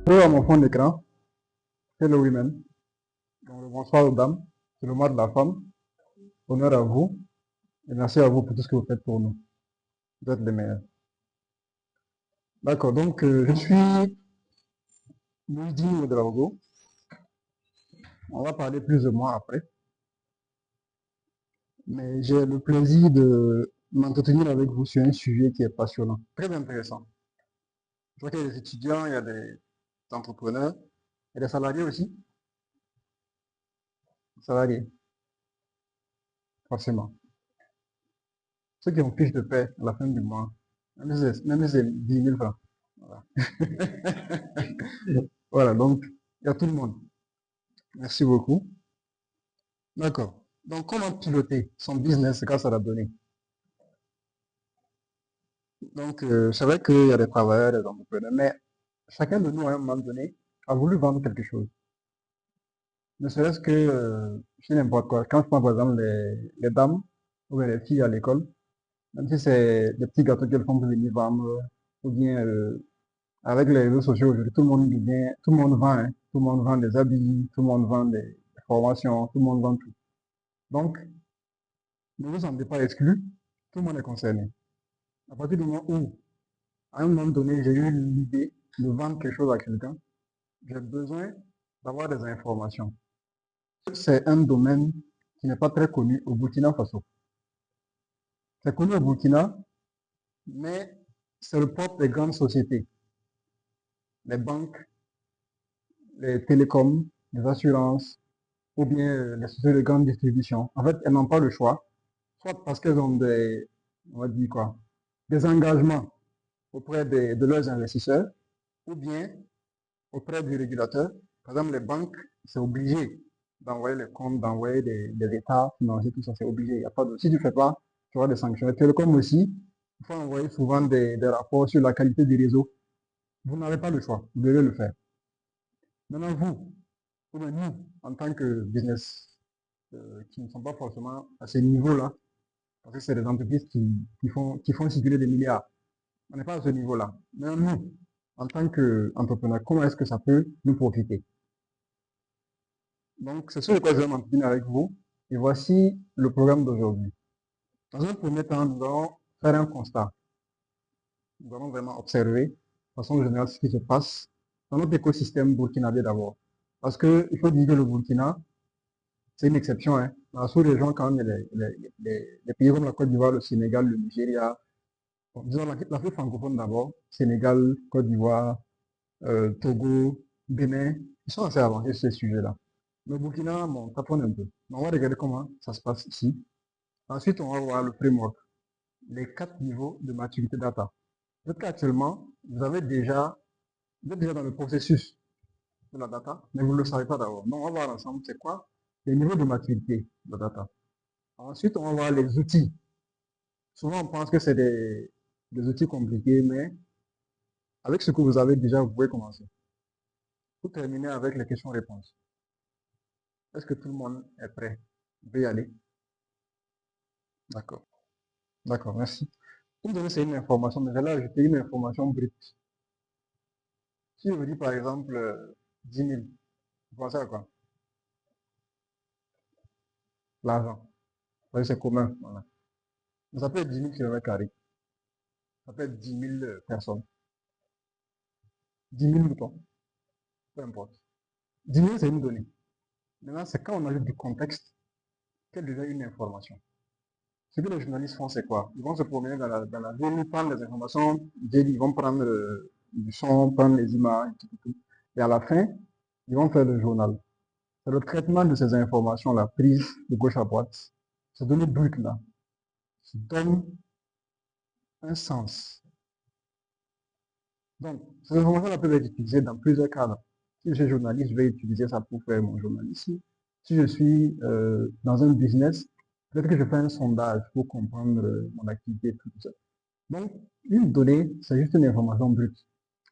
À mon fond d'écran, Hello Women. Donc, bonsoir aux dames. C'est le mois de la femme. Honneur à vous. Et merci à vous pour tout ce que vous faites pour nous. Vous êtes les meilleurs. D'accord. Donc, je suis Mouidine Ouedraogo. On va parler plus de moi après. Mais j'ai le plaisir de m'entretenir avec vous sur un sujet qui est passionnant. Très intéressant. Je vois qu'il y a des étudiants, il y a des entrepreneurs, il y a des salariés aussi. Salariés, forcément. Ceux qui ont fiche de paie à la fin du mois. Même si c'est 10 000 francs. Voilà. Voilà, donc, il y a tout le monde. Merci beaucoup. D'accord. Donc, comment piloter son business grâce à la donnée? Donc, c'est vrai qu'il y a des travailleurs, des entrepreneurs, mais chacun de nous, à un moment donné, a voulu vendre quelque chose. Ne serait-ce que, je sais n'importe quoi. Quand je prends, par exemple, les dames ou bien les filles à l'école, même si c'est des petits gâteaux qu'elles font pour venir vendre, ou bien avec les réseaux sociaux aujourd'hui, tout le monde vend, hein. Tout le monde vend des habits, tout le monde vend des formations, tout le monde vend tout. Donc, ne vous sentez pas exclu, tout le monde est concerné. À partir du moment où, à un moment donné, j'ai eu l'idée de vendre quelque chose à quelqu'un, j'ai besoin d'avoir des informations. C'est un domaine qui n'est pas très connu au Burkina Faso. C'est connu au Burkina, mais c'est le propre des grandes sociétés, les banques, les télécoms, les assurances, ou bien les sociétés de grande distribution. En fait, elles n'ont pas le choix, soit parce qu'elles ont des, on va dire quoi, des engagements auprès de leurs investisseurs, ou bien auprès du régulateur. Par exemple, les banques, c'est obligé d'envoyer les comptes, d'envoyer des états financiers, tout ça, c'est obligé. Il y a pas de, si tu ne fais pas, tu auras des sanctions. Les télécoms aussi, il faut envoyer souvent des rapports sur la qualité du réseau. Vous n'avez pas le choix, vous devez le faire. Maintenant, vous, ou bien nous, en tant que business, qui ne sont pas forcément à ce niveau-là, parce que c'est des entreprises qui font circuler des milliards. On n'est pas à ce niveau-là. Mais nous, en tant qu'entrepreneur, comment est-ce que ça peut nous profiter? Donc, c'est sur quoi je vais m'entretenir avec vous. Et voici le programme d'aujourd'hui. Dans un premier temps, nous allons faire un constat. Nous allons vraiment observer, de façon générale, ce qui se passe dans notre écosystème burkinabé d'abord. Parce qu'il faut dire que le Burkina, c'est une exception. Hein. Dans la sous-région, quand même, il y a les pays comme la Côte d'Ivoire, le Sénégal, le Nigeria, bon, disons l'Afrique francophone d'abord, Sénégal, Côte d'Ivoire, Togo, Bénin, ils sont assez avancés sur ces sujets-là. Le Burkina, bon, taponne un peu. Mais on va regarder comment ça se passe ici. Ensuite, on va voir le framework, les 4 niveaux de maturité data. Peut-être qu'actuellement, vous êtes déjà dans le processus de la data, mais vous ne le savez pas d'abord. Donc, on va voir ensemble, c'est quoi les niveaux de maturité de la data. Ensuite, on va voir les outils. Souvent, on pense que c'est des outils compliqués, mais avec ce que vous avez déjà, vous pouvez commencer. Pour terminer avec les questions-réponses. Est-ce que tout le monde est prêt? On peut y aller? D'accord. D'accord, merci. Pour me donner, c'est une information, mais là, je une information brute. Si je vous dis par exemple 10 000, vous pensez à quoi? L'argent. C'est commun. Voilà. Mais ça peut être 10 000 km². Ça peut être 10 000 personnes. 10 000 moutons. Peu importe. 10 000, c'est une donnée. Maintenant, c'est quand on ajoute du contexte qu'elle devient une information. Ce que les journalistes font, c'est quoi? Ils vont se promener dans la ville, prendre des informations, ils vont prendre du son, prendre les images, tout. Et à la fin, ils vont faire le journal. C'est le traitement de ces informations-là, prises de gauche à droite, ces données brutes-là, qui donnent un sens. Donc, ces informations-là peuvent être utilisées dans plusieurs cadres. Si je suis journaliste, je vais utiliser ça pour faire mon journalisme. Si je suis dans un business, peut-être que je fais un sondage pour comprendre mon activité, tout ça. Donc, une donnée, c'est juste une information brute.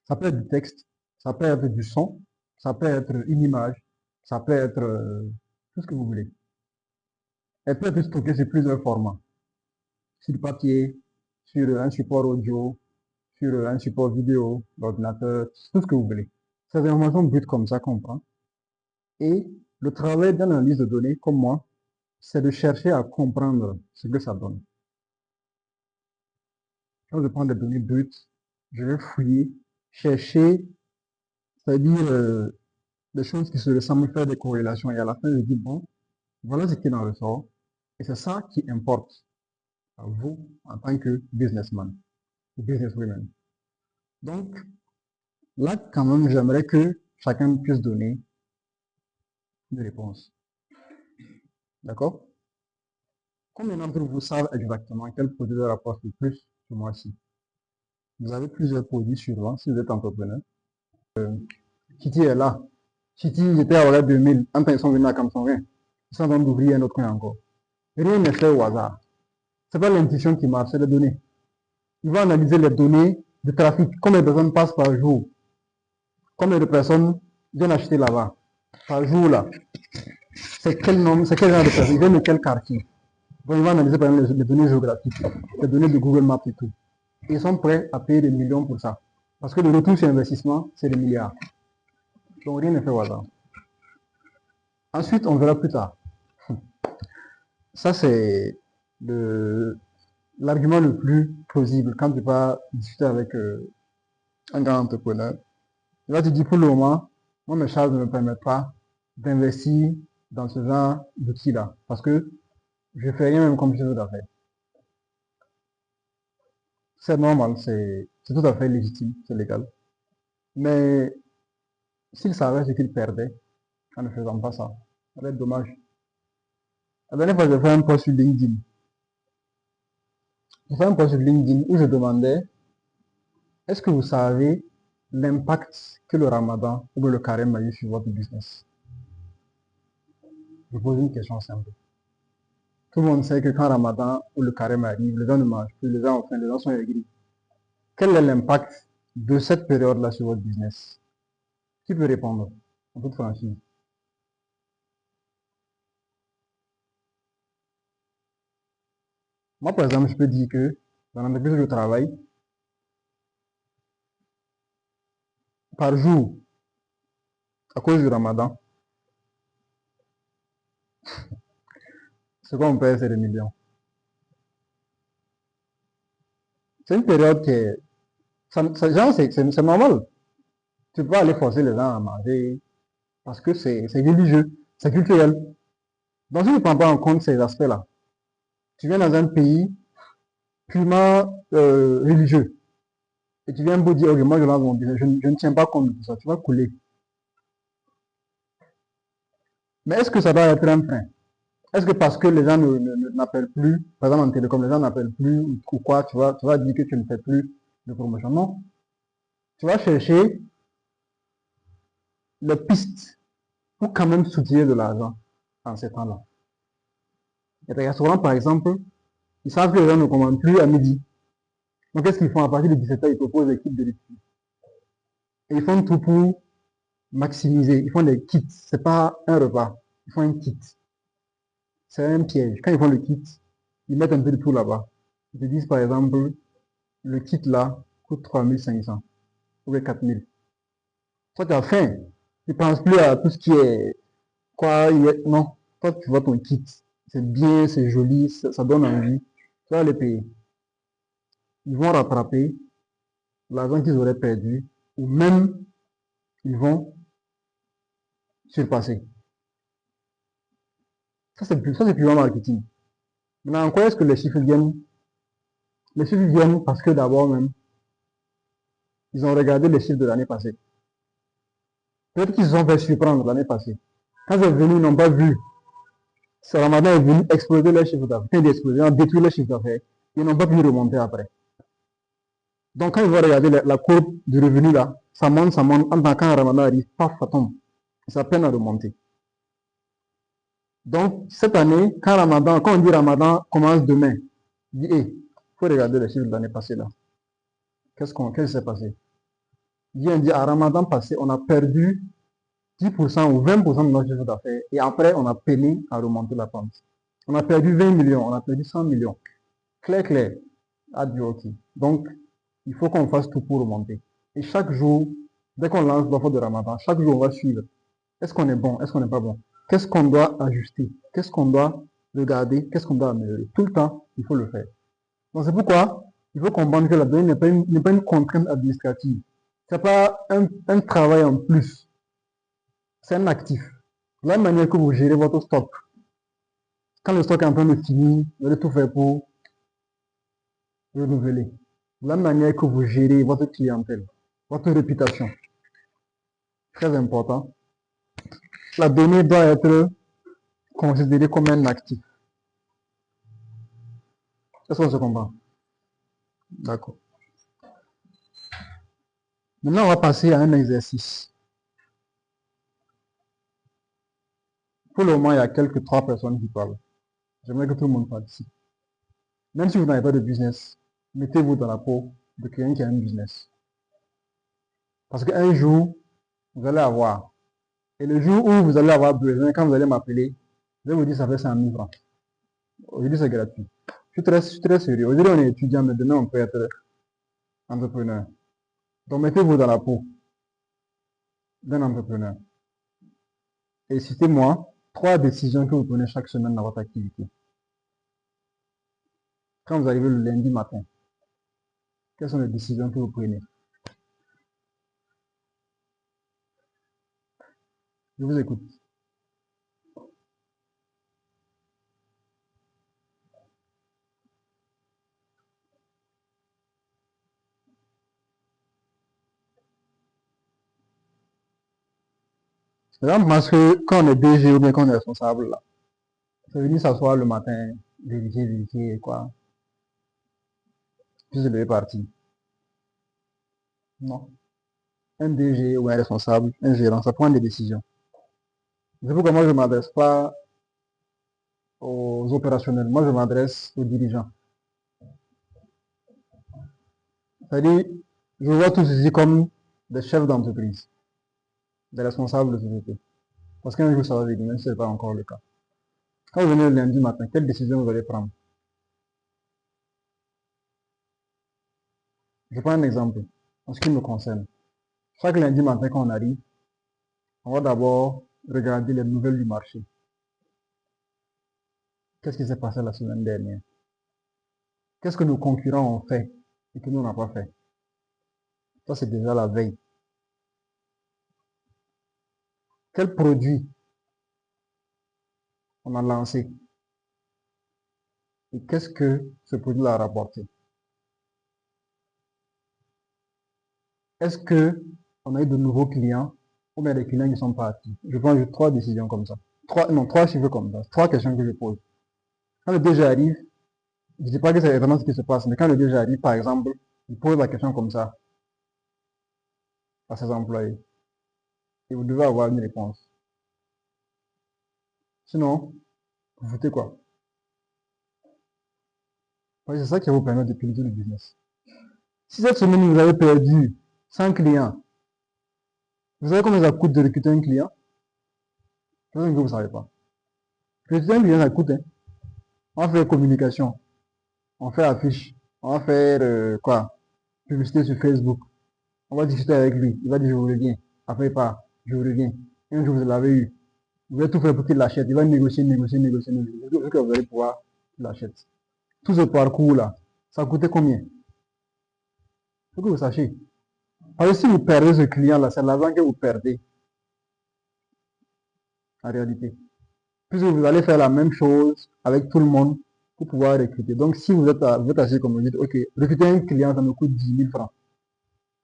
Ça peut être du texte, ça peut être du son, ça peut être une image, ça peut être tout ce que vous voulez. Elle peut être stockée sur plusieurs formats. Sur papier, sur un support audio, sur un support vidéo, l'ordinateur, tout ce que vous voulez. Ces informations brutes comme ça qu'on prend. Et le travail d'un analyse de données, comme moi, c'est de chercher à comprendre ce que ça donne. Quand je prends des données brutes, je vais fouiller, chercher, c'est-à-dire des choses qui se ressemblent, faire des corrélations. Et à la fin, je dis, bon, voilà ce qui en ressort. Et c'est ça qui importe à vous en tant que businessman ou businesswoman. Donc, là, quand même, j'aimerais que chacun puisse donner une réponse. D'accord? Combien d'entre vous savent exactement quel produit leur rapporte le plus ce mois-ci? Vous avez plusieurs produits suivants si vous êtes entrepreneur. Kitty est là. Kitty était à Horaire 2000. Un ils sont venus à Kamsongen. Ils sont en train d'ouvrir un autre coin encore. Rien n'est fait au hasard. C'est pas l'intuition qui marche, c'est les données. Il va analyser les données de trafic. Combien de personnes passent par jour? Combien de personnes viennent acheter là-bas? Par jour, là. C'est quel nombre, c'est quel genre de personnes? Ils viennent de quel quartier? Donc, il va analyser par exemple les données géographiques, les données de Google Maps et tout. Ils sont prêts à payer des millions pour ça. Parce que le retour sur investissement, c'est des milliards. Donc, rien n'est fait au hasard. Ensuite, on verra plus tard. Ça, c'est l'argument le plus plausible quand tu vas discuter avec un grand entrepreneur. Il va te dire, pour le moment, moi, mes charges ne me permettent pas d'investir dans ce genre d'outils-là. Parce que je fais rien même comme chef d'affaires. C'est normal, c'est tout à fait légitime, c'est légal. Mais s'il savait ce qu'il perdait en ne faisant pas ça, ça va être dommage. La dernière fois, j'ai fait un post sur LinkedIn. J'ai fait un post sur LinkedIn où je demandais, est-ce que vous savez l'impact que le ramadan ou le carême a eu sur votre business? Je pose une question simple. Tout le monde sait que quand ramadan ou le carême arrive, les gens ne mangent plus, les gens ont faim, les gens sont aigris. Quel est l'impact de cette période-là sur votre business? Qui peut répondre en toute franchise? Moi, par exemple, je peux dire que dans l'entreprise où je travaille, par jour, à cause du ramadan, ce qu'on paye, c'est des millions. C'est une période qui est... c'est normal. Tu peux pas aller forcer les gens à manger parce que c'est religieux, c'est culturel. Donc, si tu ne prends pas en compte ces aspects-là, tu viens dans un pays purement religieux et tu viens pour dire, ok, moi je lance mon business, je ne tiens pas compte de tout ça, tu vas couler. Mais est-ce que ça doit être un frein? Est-ce que parce que les gens n'appellent plus, par exemple en télécom, les gens n'appellent plus ou quoi, tu vas dire que tu ne fais plus de promotion? Non. Tu vas chercher les pistes pour quand même soutirer de l'argent en ces temps-là. Il y a des restaurants, par exemple, ils savent que les gens ne commandent plus à midi. Donc, qu'est-ce qu'ils font? À partir de 17h, ils proposent des kits de l'étude. Et ils font tout pour maximiser. Ils font des kits. C'est pas un repas. Ils font un kit. C'est un piège. Quand ils font le kit, ils mettent un peu de tout là-bas. Ils te disent, par exemple, le kit là coûte 3500 ou 4000. Toi, tu as faim. Tu ne penses plus à tout ce qui est quoi. Non. Toi, tu vois ton kit. C'est bien, c'est joli, ça donne envie. Tu vas les payer. Ils vont rattraper l'argent qu'ils auraient perdu ou même ils vont surpasser. Ça, c'est purement marketing. Maintenant, en quoi est-ce que les chiffres viennent? Les chiffres viennent parce que d'abord même, ils ont regardé les chiffres de l'année passée. Peut-être qu'ils se sont fait surprendre l'année passée. Quand c'est venu, ils n'ont pas vu. Ce ramadan est venu exploser les chiffres d'affaires. Quand ils ont détruit les chiffres d'affaires. Ils n'ont pas pu remonter après. Donc, quand ils vont regarder la courbe du revenu là, ça monte, ça monte. En tant quand le ramadan arrive, paf, ça tombe. Ça peine à remonter. Donc, cette année, quand on dit Ramadan commence demain, il dit, il faut regarder les chiffres de l'année passée là. Qu'est-ce qui s'est passé? Il dit, à Ramadan passé, on a perdu 10% ou 20% de notre chiffre d'affaires et après, on a peiné à remonter la pente. On a perdu 20 millions, on a perdu 100 millions. Clair, clair. A dit, ok. Donc, il faut qu'on fasse tout pour remonter. Et chaque jour, Dès qu'on lance l'offre de Ramadan, chaque jour, on va suivre. Est-ce qu'on est bon? Est-ce qu'on n'est pas bon? Qu'est-ce qu'on doit ajuster? Qu'est-ce qu'on doit regarder? Qu'est-ce qu'on doit améliorer? Tout le temps, il faut le faire. Donc, c'est pourquoi il faut comprendre que la donnée n'est pas une contrainte administrative. C'est pas un travail en plus. C'est un actif. De la même manière que vous gérez votre stock. Quand le stock est en train de finir, vous allez tout faire pour renouveler. De la même manière que vous gérez votre clientèle, votre réputation. Très important. La donnée doit être considérée comme un actif. Est-ce qu'on se comprend? D'accord. Maintenant, on va passer à un exercice. Pour le moment, il y a quelques 3 personnes qui parlent. J'aimerais que tout le monde participe. Même si vous n'avez pas de business, mettez-vous dans la peau de quelqu'un qui a un business. Parce qu'un jour, vous allez avoir. Et le jour où vous allez avoir besoin, quand vous allez m'appeler, je vais vous dire ça fait 100 000 francs. Aujourd'hui, c'est gratuit. Je suis très sérieux. Aujourd'hui, on est étudiant, mais demain, on peut être entrepreneur. Donc, mettez-vous dans la peau d'un entrepreneur. Et citez-moi 3 décisions que vous prenez chaque semaine dans votre activité. Quand vous arrivez le lundi matin, quelles sont les décisions que vous prenez? Je vous écoute. C'est exemple, parce que quand on est DG ou bien quand on est responsable, là, ça veut dire s'asseoir le matin, vérifier, quoi. Puis se lever parti. Non. Un DG ou un responsable, un gérant, ça prend des décisions. C'est pourquoi moi, je ne m'adresse pas aux opérationnels. Moi, je m'adresse aux dirigeants. C'est-à-dire, je vois tous ici comme des chefs d'entreprise, des responsables de société. Parce qu'un jour, ça va venir, même si ce n'est pas encore le cas. Quand vous venez le lundi matin, quelle décision vous allez prendre? Je prends un exemple, en ce qui me concerne. Chaque lundi matin, quand on arrive, on va d'abord regarder les nouvelles du marché. Qu'est-ce qui s'est passé la semaine dernière? Qu'est-ce que nos concurrents ont fait et que nous, on n'a pas fait? Ça, c'est déjà la veille. Quel produit on a lancé et qu'est-ce que ce produit a rapporté? Est-ce que on a eu de nouveaux clients ou bien des clients qui sont partis? Je prends juste 3 décisions comme ça. Non, 3 chiffres comme ça. 3 questions que je pose. Quand le DG arrive, je ne dis pas que c'est vraiment ce qui se passe, mais quand le DG arrive, par exemple, il pose la question comme ça à ses employés. Et vous devez avoir une réponse. Sinon, vous foutez quoi? Parce que c'est ça qui va vous permettre de piloter le business. Si cette semaine, vous avez perdu 100 clients, vous savez combien ça coûte de recruter un client? Je pense que vous ne savez pas. Recruter un client, ça coûte. Hein. On va faire communication, on fait affiche, on va faire quoi? Publicité sur Facebook. On va discuter avec lui. Il va dire je vous reviens. Après il part, je vous reviens. Un jour vous l'avez eu. Vous allez tout faire pour qu'il l'achète. Il va négocier, négocier, négocier, négocier. Jusqu'à que vous allez pouvoir qu'il l'achète. Tout ce parcours-là, ça a coûté combien? Il faut que vous sachiez. Parce que si vous perdez ce client-là, c'est l'argent que vous perdez. En réalité. Puisque vous allez faire la même chose avec tout le monde pour pouvoir recruter. Donc, si vous êtes assis comme vous dites, ok, recruter un client, ça me coûte 10 000 francs.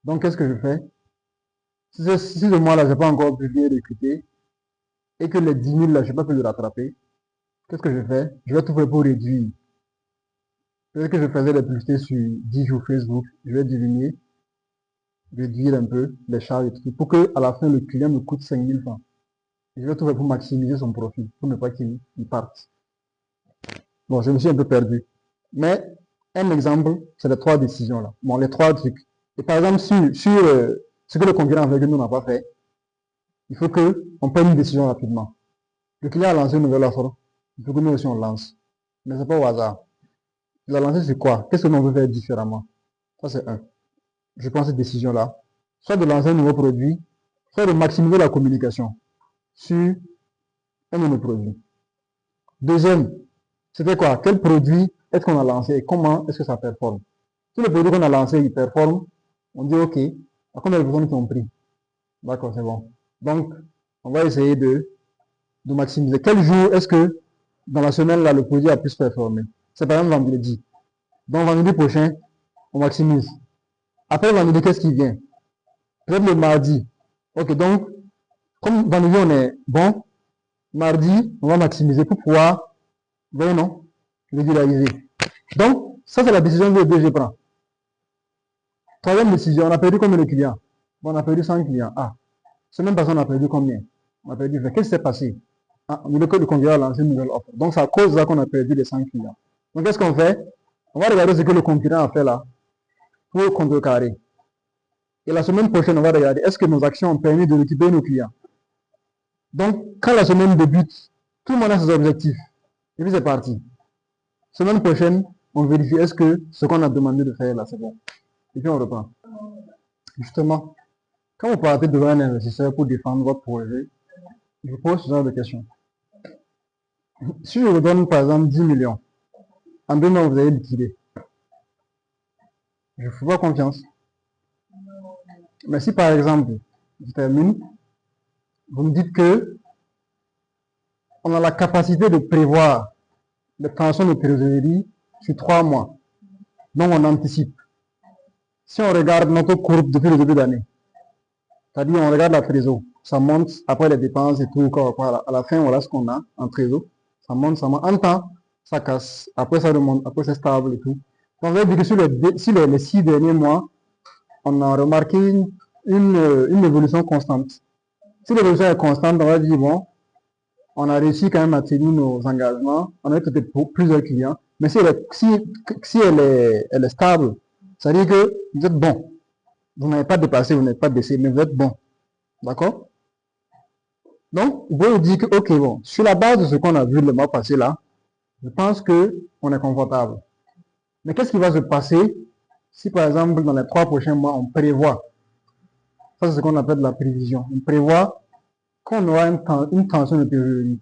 Donc, qu'est-ce que je fais? Si ce mois-là, je n'ai pas encore pu bien recruter et que les 10 000 là, je n'ai pas pu le rattraper, qu'est-ce que je fais? Je vais tout faire pour réduire. Peut-être que je faisais des publicités sur 10 jours Facebook, je vais diminuer, réduire un peu les charges et tout, pour que à la fin, le client me coûte 5 000 francs. Et je vais tout faire pour maximiser son profit, pour ne pas qu'il parte. Bon, je me suis un peu perdu. Mais un exemple, c'est les 3 décisions là. Bon, les 3 trucs. Et par exemple, sur ce que le concurrent avec nous n'a pas fait, il faut qu'on prenne une décision rapidement. Le client a lancé une nouvelle offre. Il faut que nous aussi on lance. Mais c'est pas au hasard. Il a lancé sur quoi? Qu'est-ce que nous on veut faire différemment? Ça c'est un. Je prends cette décision-là. soit de lancer un nouveau produit, soit de maximiser la communication sur un nouveau produit. Deuxième, c'était quoi? Quel produit est-ce qu'on a lancé et comment est-ce que ça performe? Si le produit qu'on a lancé, il performe, on dit OK, à combien de personnes qui ont pris? D'accord, c'est bon. Donc, on va essayer de maximiser. Quel jour est-ce que dans la semaine, là, le produit a plus performé? C'est par exemple vendredi. Donc, vendredi prochain, on maximise. Après vendredi, qu'est-ce qui vient? Peut-être le mardi. Ok, donc, comme vendredi, on est bon, mardi, on va maximiser pour pouvoir, voyez non, régulariser. Donc, ça, c'est la décision que le DG prend. Troisième décision, on a perdu combien de clients? Bon, on a perdu 100 clients. Ah, semaine passée, on a perdu combien? On a perdu 20. Qu'est-ce qui s'est passé? Ah, on dit que le candidat a lancé une nouvelle offre. Donc, c'est à cause de ça qu'on a perdu les 100 clients. Donc, qu'est-ce qu'on fait? On va regarder ce que le concurrent a fait là pour contrecarrer. Et la semaine prochaine, on va regarder est-ce que nos actions ont permis de récupérer nos clients. Donc, quand la semaine débute, tout le monde a ses objectifs. Et puis c'est parti. Semaine prochaine, on vérifie est-ce que ce qu'on a demandé de faire là, c'est bon. Et puis on reprend. Justement, quand vous partez devant un investisseur pour défendre votre projet, je vous pose ce genre de questions. Si je vous donne par exemple 10 millions, en 2 mois vous avez liquidé, je ne vous fais pas confiance. Mais si par exemple, je termine, vous me dites que on a la capacité de prévoir les tensions de trésorerie sur 3 mois. Donc on anticipe. Si on regarde notre courbe depuis le début d'année, c'est-à-dire on regarde la trésor, ça monte après les dépenses et tout, à la fin voilà ce qu'on a en trésor, ça monte, en temps, ça casse, après ça remonte, après c'est stable et tout. Donc on va dire que sur les 6 derniers mois, on a remarqué une évolution constante. Si l'évolution est constante, on va dire bon, on a réussi quand même à tenir nos engagements, on a peut-être plusieurs clients, mais si elle est stable, ça veut dire que vous êtes bon. Vous n'avez pas dépassé, vous n'êtes pas baissé, mais vous êtes bon. D'accord? Donc, vous pouvez vous dire que, ok, bon, sur la base de ce qu'on a vu le mois passé là, je pense qu'on est confortable. Mais qu'est-ce qui va se passer si, par exemple, dans les 3 prochains mois, on prévoit, ça c'est ce qu'on appelle la prévision, on prévoit qu'on aura une tension de trésorerie.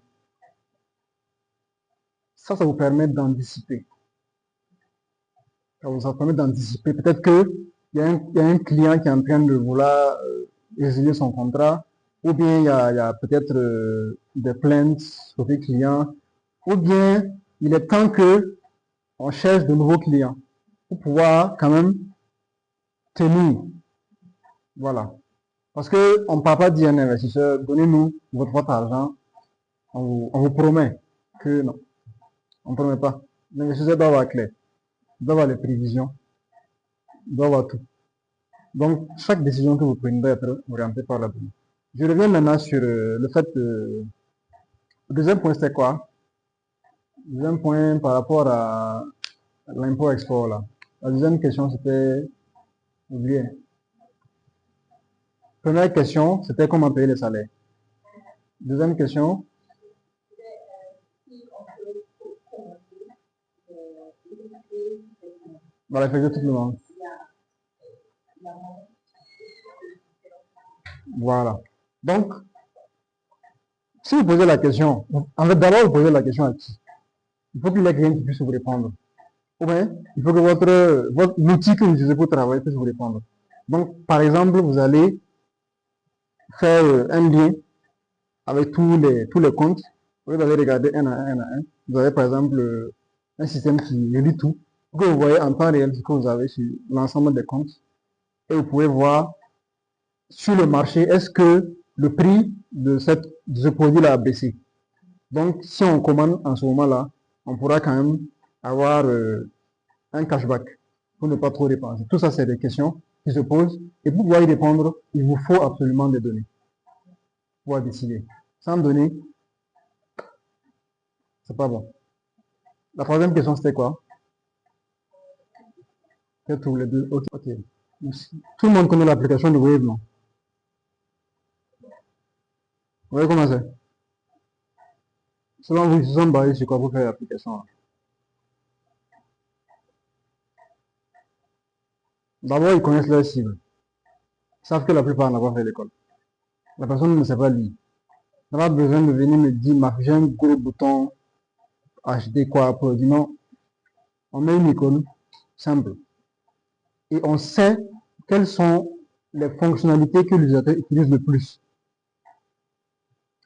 Ça vous permet d'anticiper. Ça vous permet d'anticiper. Peut-être qu'il y a un client qui est en train de vouloir résilier son contrat, ou bien il y a peut-être des plaintes côté client, ou bien il est temps que on cherche de nouveaux clients pour pouvoir quand même tenir. Voilà. Parce qu'on ne parle pas dire à un investisseur, donnez-nous votre argent, on vous promet que non. On ne promet pas. L'investisseur doit avoir clair, doit avoir les prévisions, doit avoir tout. Donc, chaque décision que vous prenez doit être orientée par la donnée. Je reviens maintenant sur le fait que le deuxième point, c'était quoi? Le deuxième point par rapport à l'import-export, là. La deuxième question, c'était, oublié. Première question, c'était comment payer les salaires. Deuxième question, dans l'effectif tout le monde. Voilà. Donc, si vous posez la question, en fait, d'abord, vous posez la question à qui? Il faut qu'il y ait quelqu'un qui puisse vous répondre. Ou bien, il faut que l'outil que vous utilisez pour travailler puisse vous répondre. Donc, par exemple, vous allez faire un lien avec tous les comptes. Vous allez regarder un à un. Vous avez, par exemple, un système qui relie tout. Pour que vous voyez en temps réel ce que vous avez sur l'ensemble des comptes. Et vous pouvez voir sur le marché, est-ce que le prix de ce produit-là a baissé. Donc, si on commande en ce moment-là, on pourra quand même avoir un cashback pour ne pas trop dépenser. Tout ça, c'est des questions qui se posent. Et pour pouvoir y répondre, il vous faut absolument des données. Pour pouvoir décider. Sans données, c'est pas bon. La troisième question, c'était quoi? Peut-être tous les deux. Ok. Tout le monde connaît l'application de Wave, non? Vous voyez comment c'est? Selon vous, ils se sont basés sur quoi pour faire l'application? D'abord, ils connaissent leur cible. savent que la plupart n'ont pas fait l'école. La personne ne sait pas lire. On n'a pas besoin de venir me dire, j'ai un gros bouton, acheter quoi, pour dire non. On met une icône simple. Et on sait quelles sont les fonctionnalités que l'utilisateur utilise le plus.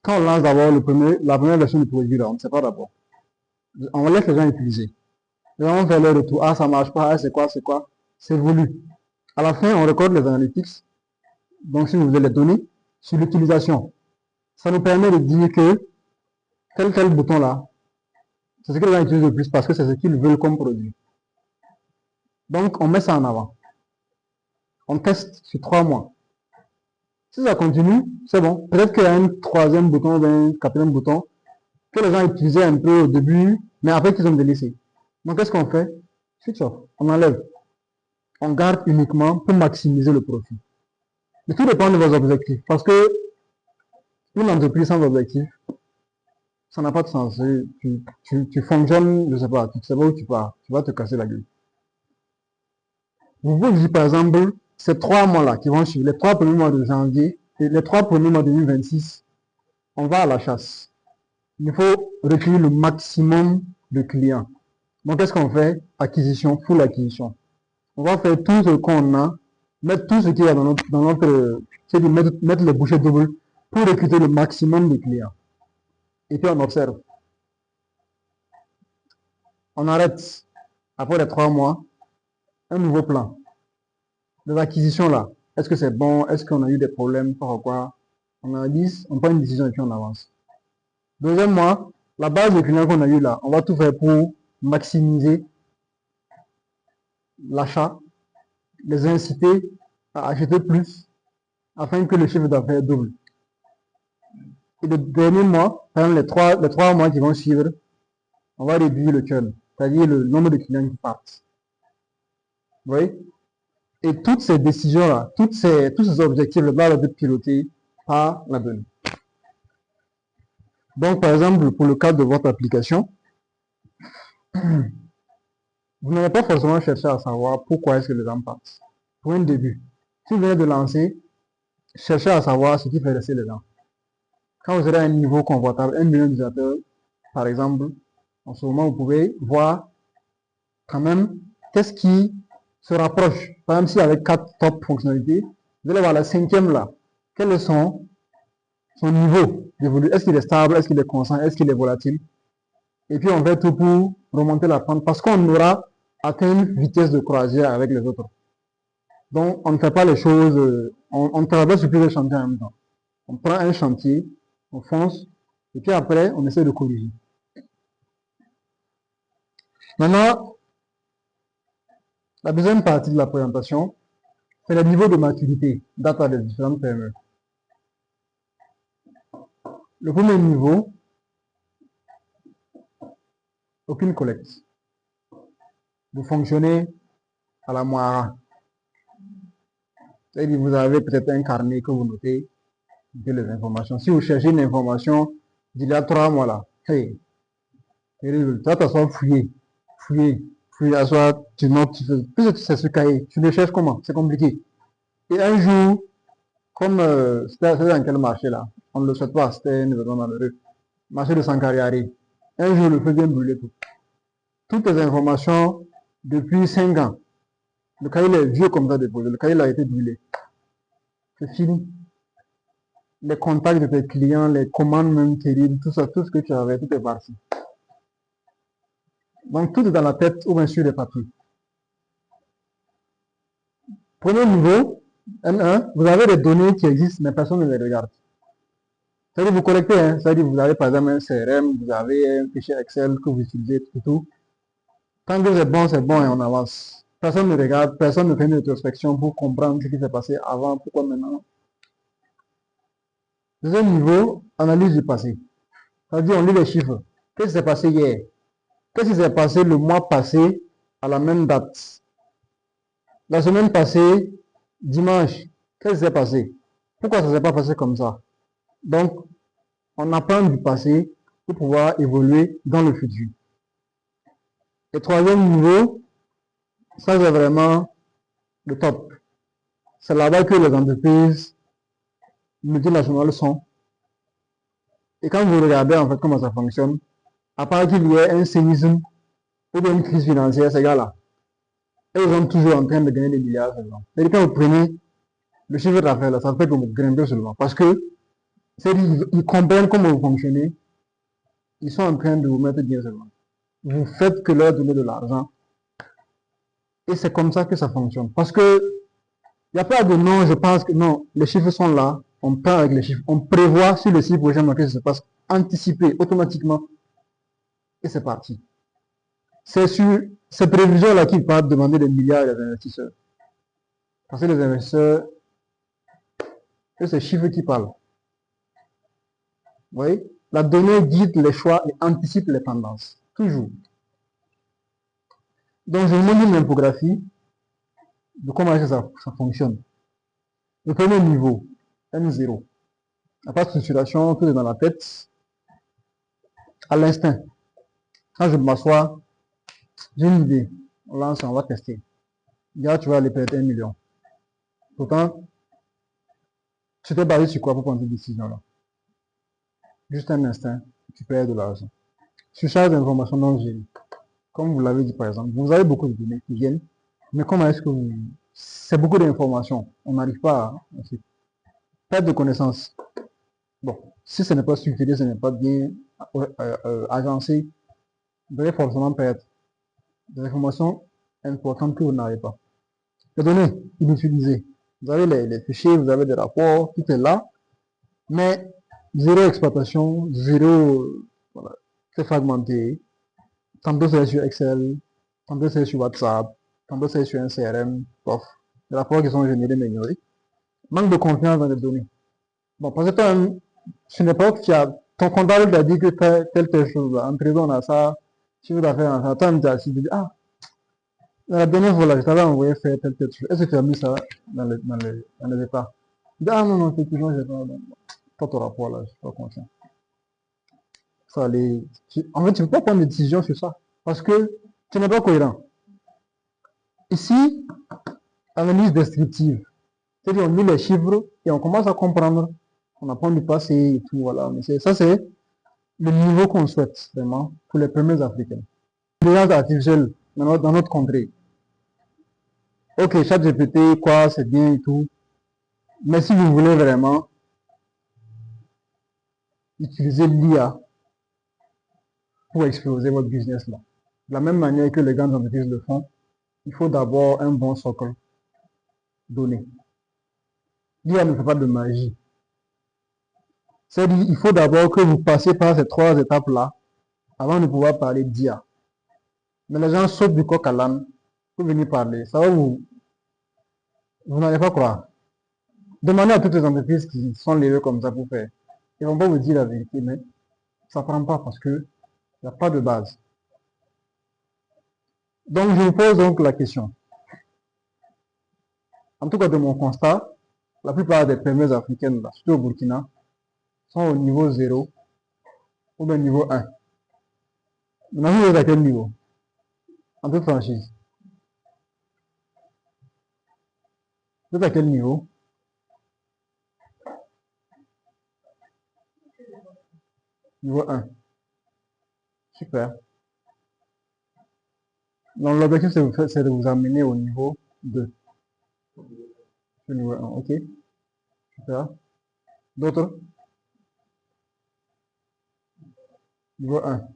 Quand on lance d'abord la première version du produit, là, on ne sait pas d'abord. On laisse les gens utiliser. Les gens vont faire leur retour. Ah, ça marche pas. Ah, c'est quoi. C'est voulu. À la fin, on recorde les analytics. Donc, si vous voulez les données sur l'utilisation, ça nous permet de dire que tel bouton là, c'est ce que les gens utilisent le plus parce que c'est ce qu'ils veulent comme produit. Donc, on met ça en avant. On teste sur 3 mois. Si ça continue, c'est bon. Peut-être qu'il y a un troisième bouton, un quatrième bouton que les gens utilisaient un peu au début, mais après qu'ils ont délaissé. Donc, qu'est-ce qu'on fait? Switch off. On enlève. On garde uniquement pour maximiser le profit. Mais tout dépend de vos objectifs. Parce que une entreprise sans objectif, ça n'a pas de sens. Tu fonctionnes, je sais pas, tu ne sais pas où tu pars. Tu vas te casser la gueule. Vous pouvez dire, par exemple, ces 3 mois-là qui vont suivre, les 3 premiers mois de janvier et les 3 premiers mois de 2026, on va à la chasse. Il faut recueillir le maximum de clients. Donc, qu'est-ce qu'on fait? Acquisition, full acquisition. On va faire tout ce qu'on a, mettre tout ce qu'il y a dans notre c'est de mettre les bouchées doubles pour recruter le maximum de clients. Et puis on observe. On arrête, après les 3 mois, un nouveau plan. Les acquisitions là, est-ce que c'est bon? Est-ce qu'on a eu des problèmes? Pourquoi? On analyse, on prend une décision et puis on avance. Deuxième mois, la base de clients qu'on a eu là, on va tout faire pour maximiser l'achat, les inciter à acheter plus afin que le chiffre d'affaires double. Et le dernier mois, par exemple les trois mois qui vont suivre, on va réduire le churn, c'est-à-dire le nombre de clients qui partent. Vous voyez? Et toutes ces décisions-là, tous ces objectifs-là doivent être pilotés par la donnée. Donc, par exemple, pour le cadre de votre application, vous n'allez pas forcément chercher à savoir pourquoi est-ce que les gens partent. Pour un début, si vous venez de lancer, cherchez à savoir ce qui fait rester les gens. Quand vous aurez un niveau confortable, 1 million d'utilisateurs, par exemple, en ce moment, vous pouvez voir quand même qu'est-ce qui se rapproche. Par exemple, si avec 4 top fonctionnalités, vous allez voir la 5e là. Quel est son niveau d'évolution? Est-ce qu'il est stable? Est-ce qu'il est constant? Est-ce qu'il est volatile? Et puis on fait tout pour remonter la pente parce qu'on aura atteint une vitesse de croisière avec les autres. Donc on ne fait pas les choses, on traverse sur plusieurs chantiers en même temps. On prend un chantier, on fonce, et puis après on essaie de corriger. Maintenant, la deuxième partie de la présentation, c'est le niveau de maturité data des différentes PME. Le premier niveau, aucune collecte. Vous fonctionnez à la moira. C'est-à-dire vous avez peut-être un carnet que vous notez de les informations. Si vous cherchez une information d'il y a 3 mois là, hey, terrible, tu vas t'asseoir fouiller, asseoir, tu notes, puisque tu sais ce cahier, tu le cherches comment? C'est compliqué. Et un jour, comme c'était dans quel marché là? On ne le souhaite pas, c'était un événement malheureux. Marché de Sankariari. Un jour, le feu vient brûler tout. Toutes les informations depuis 5 ans. Le cahier est vieux comme ça déposé. Le cahier a été brûlé. C'est fini. Les contacts de tes clients, les commandes même terribles, tout ça, tout ce que tu avais, tout est parti. Donc tout est dans la tête ou bien sur les papiers. Premier niveau, N1, vous avez des données qui existent, mais personne ne les regarde. C'est-à-dire vous collectez, hein, c'est-à-dire vous avez par exemple un CRM, vous avez un fichier Excel que vous utilisez, tout. Tant que c'est bon et on avance. Personne ne regarde, personne ne fait une rétrospection pour comprendre ce qui s'est passé avant, pourquoi maintenant. Deuxième niveau, analyse du passé. C'est-à-dire on lit les chiffres. Qu'est-ce qui s'est passé hier? Qu'est-ce qui s'est passé le mois passé à la même date? La semaine passée, dimanche, qu'est-ce qui s'est passé? Pourquoi ça ne s'est pas passé comme ça? Donc, on apprend du passé pour pouvoir évoluer dans le futur. Et troisième niveau, ça c'est vraiment le top. C'est là-bas que les entreprises multinationales sont. Et quand vous regardez en fait comment ça fonctionne, à part qu'il y ait un séisme ou bien une crise financière, ces gars-là, ils sont toujours en train de gagner des milliards seulement. Et quand vous prenez le chiffre d'affaires, là, ça fait que vous grimpez seulement. Parce que ils comprennent comment vous fonctionnez, ils sont en train de vous mettre bien seulement. Vous faites que leur donner de l'argent. Et c'est comme ça que ça fonctionne. Parce que il n'y a pas de non, je pense que non, les chiffres sont là, on part avec les chiffres, on prévoit sur les 6 prochains mois que ça se passe, anticiper automatiquement, et c'est parti. C'est sur ces prévisions-là qu'ils partent demander des milliards à des investisseurs. Parce que les investisseurs, c'est ces chiffres qui parlent. Vous voyez? La donnée guide les choix et anticipe les tendances. Toujours. Donc, je vous montre une infographie de comment ça fonctionne. Le premier niveau, M0. Il n'y a pas de structuration, tout est dans la tête. À l'instinct. Quand je m'assois, j'ai une idée. On lance, on va tester. Là, tu vas aller perdre 1 million. Pourtant, tu t'es basé sur quoi pour prendre cette décision-là? Juste un instinct, tu perds de l'argent. Surcharge d'informations non gérées. Comme vous l'avez dit par exemple, vous avez beaucoup de données qui viennent, mais comment est-ce que vous... C'est beaucoup d'informations. On n'arrive pas à... Perte de connaissances. Bon, si ce n'est pas structuré, ce n'est pas bien agencé, vous allez forcément perdre des informations importantes que vous n'avez pas. Les données inutilisées. Vous avez les fichiers, vous avez des rapports, tout est là, mais zéro exploitation, zéro, voilà, c'est fragmenté. Tantôt c'est sur Excel, tantôt c'est sur WhatsApp, tantôt c'est sur un CRM, bof. Les rapports qui sont générés mais ignorés. Manque de confiance dans les données. Bon, parce que toi, c'est une époque qui a, ton comptable t'a dit que telle chose, là, en trésor on a ça, chiffre d'affaires on a ça, toi, tu as assis, tu dis, ah, la dernière fois là, je t'avais envoyé faire telle chose. Est-ce que tu as mis ça dans les états? Je dis, ah non, non, effectivement, j'ai pas. Toi, ton rapport là, je suis pas confiant. Ça, en fait, tu ne peux pas prendre de décision sur ça. Parce que tu n'es pas cohérent. Ici, analyse descriptive. C'est-à-dire, on lit les chiffres et on commence à comprendre. On apprend du passé et tout, voilà. Mais ça, c'est le niveau qu'on souhaite, vraiment, pour les premiers Africains. L'intelligence artificielle dans notre contrée. Ok, ChatGPT, quoi, c'est bien et tout. Mais si vous voulez vraiment utiliser l'IA pour exploser votre business là, de la même manière que les grandes entreprises le font, il faut d'abord un bon socle donné. L'IA ne fait pas de magie. C'est-à-dire, il faut d'abord que vous passiez par ces 3 étapes-là avant de pouvoir parler d'IA. Mais les gens sautent du coq à l'âne pour venir parler. Ça va vous n'allez pas croire. Demandez à toutes les entreprises qui sont levées comme ça pour faire. Ils vont pas vous dire la vérité, mais ça ne prend pas parce que il n'y a pas de base. Donc, je vous pose donc la question. En tout cas, de mon constat, la plupart des PME africaines, surtout au Burkina, sont au niveau 0 ou au niveau 1. Maintenant, vous êtes à quel niveau? En toute franchise. Vous êtes à quel niveau? Niveau 1. Super. Donc, l'objectif, c'est de vous amener au niveau 2. Au niveau 1, ok? Super. D'autres? Niveau 1.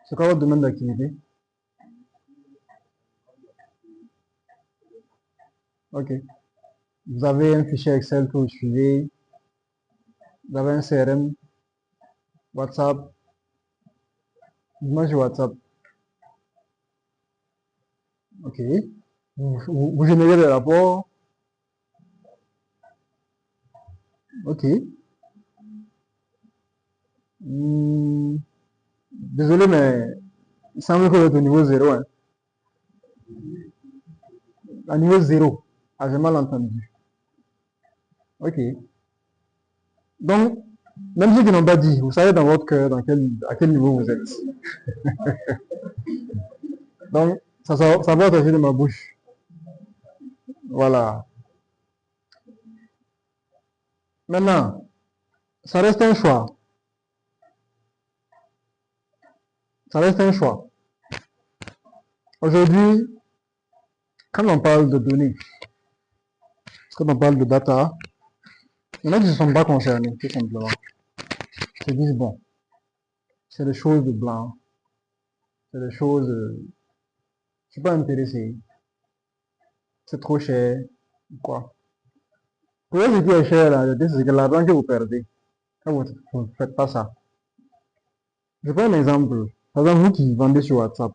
C'est quoi votre domaine d'activité? Ok. Vous avez un fichier Excel que vous suivez. Vous avez un CRM, WhatsApp. Moi, j'ai WhatsApp. Ok. Vous générez des rapports. Ok. Désolé, mais il semble que vous êtes au niveau 0. Hein. À niveau 0. Ah, j'ai mal entendu. Ok. Donc, même ceux qui n'ont pas dit, vous savez dans votre cœur à quel niveau vous êtes. Donc, ça va sortir de ma bouche. Voilà. Maintenant, ça reste un choix. Ça reste un choix. Aujourd'hui, quand on parle de données, quand on parle de data, il y en a qui ne sont pas concernés, tout simplement. Ils se disent, bon, c'est des choses de blanc, c'est des choses, je suis pas intéressé, c'est trop cher, quoi. Pour eux, ce qui est cher, là, c'est que l'argent que vous perdez, quand vous ne faites pas ça. Je prends un exemple. Par exemple, vous qui vendez sur WhatsApp,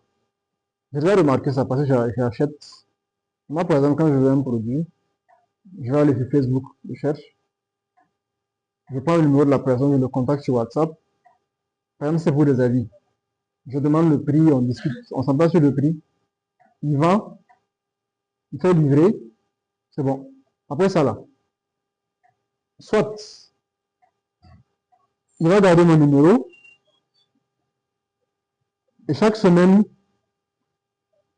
j'ai déjà remarqué ça parce que j'achète. Moi, par exemple, quand je veux un produit, je vais aller sur Facebook, je cherche, je prends le numéro de la personne, je le contacte sur WhatsApp. Par exemple, c'est pour des avis. Je demande le prix, on discute, on s'entend sur le prix. Il vend, il fait livrer, c'est bon. Après ça, là, soit il va garder mon numéro et chaque semaine,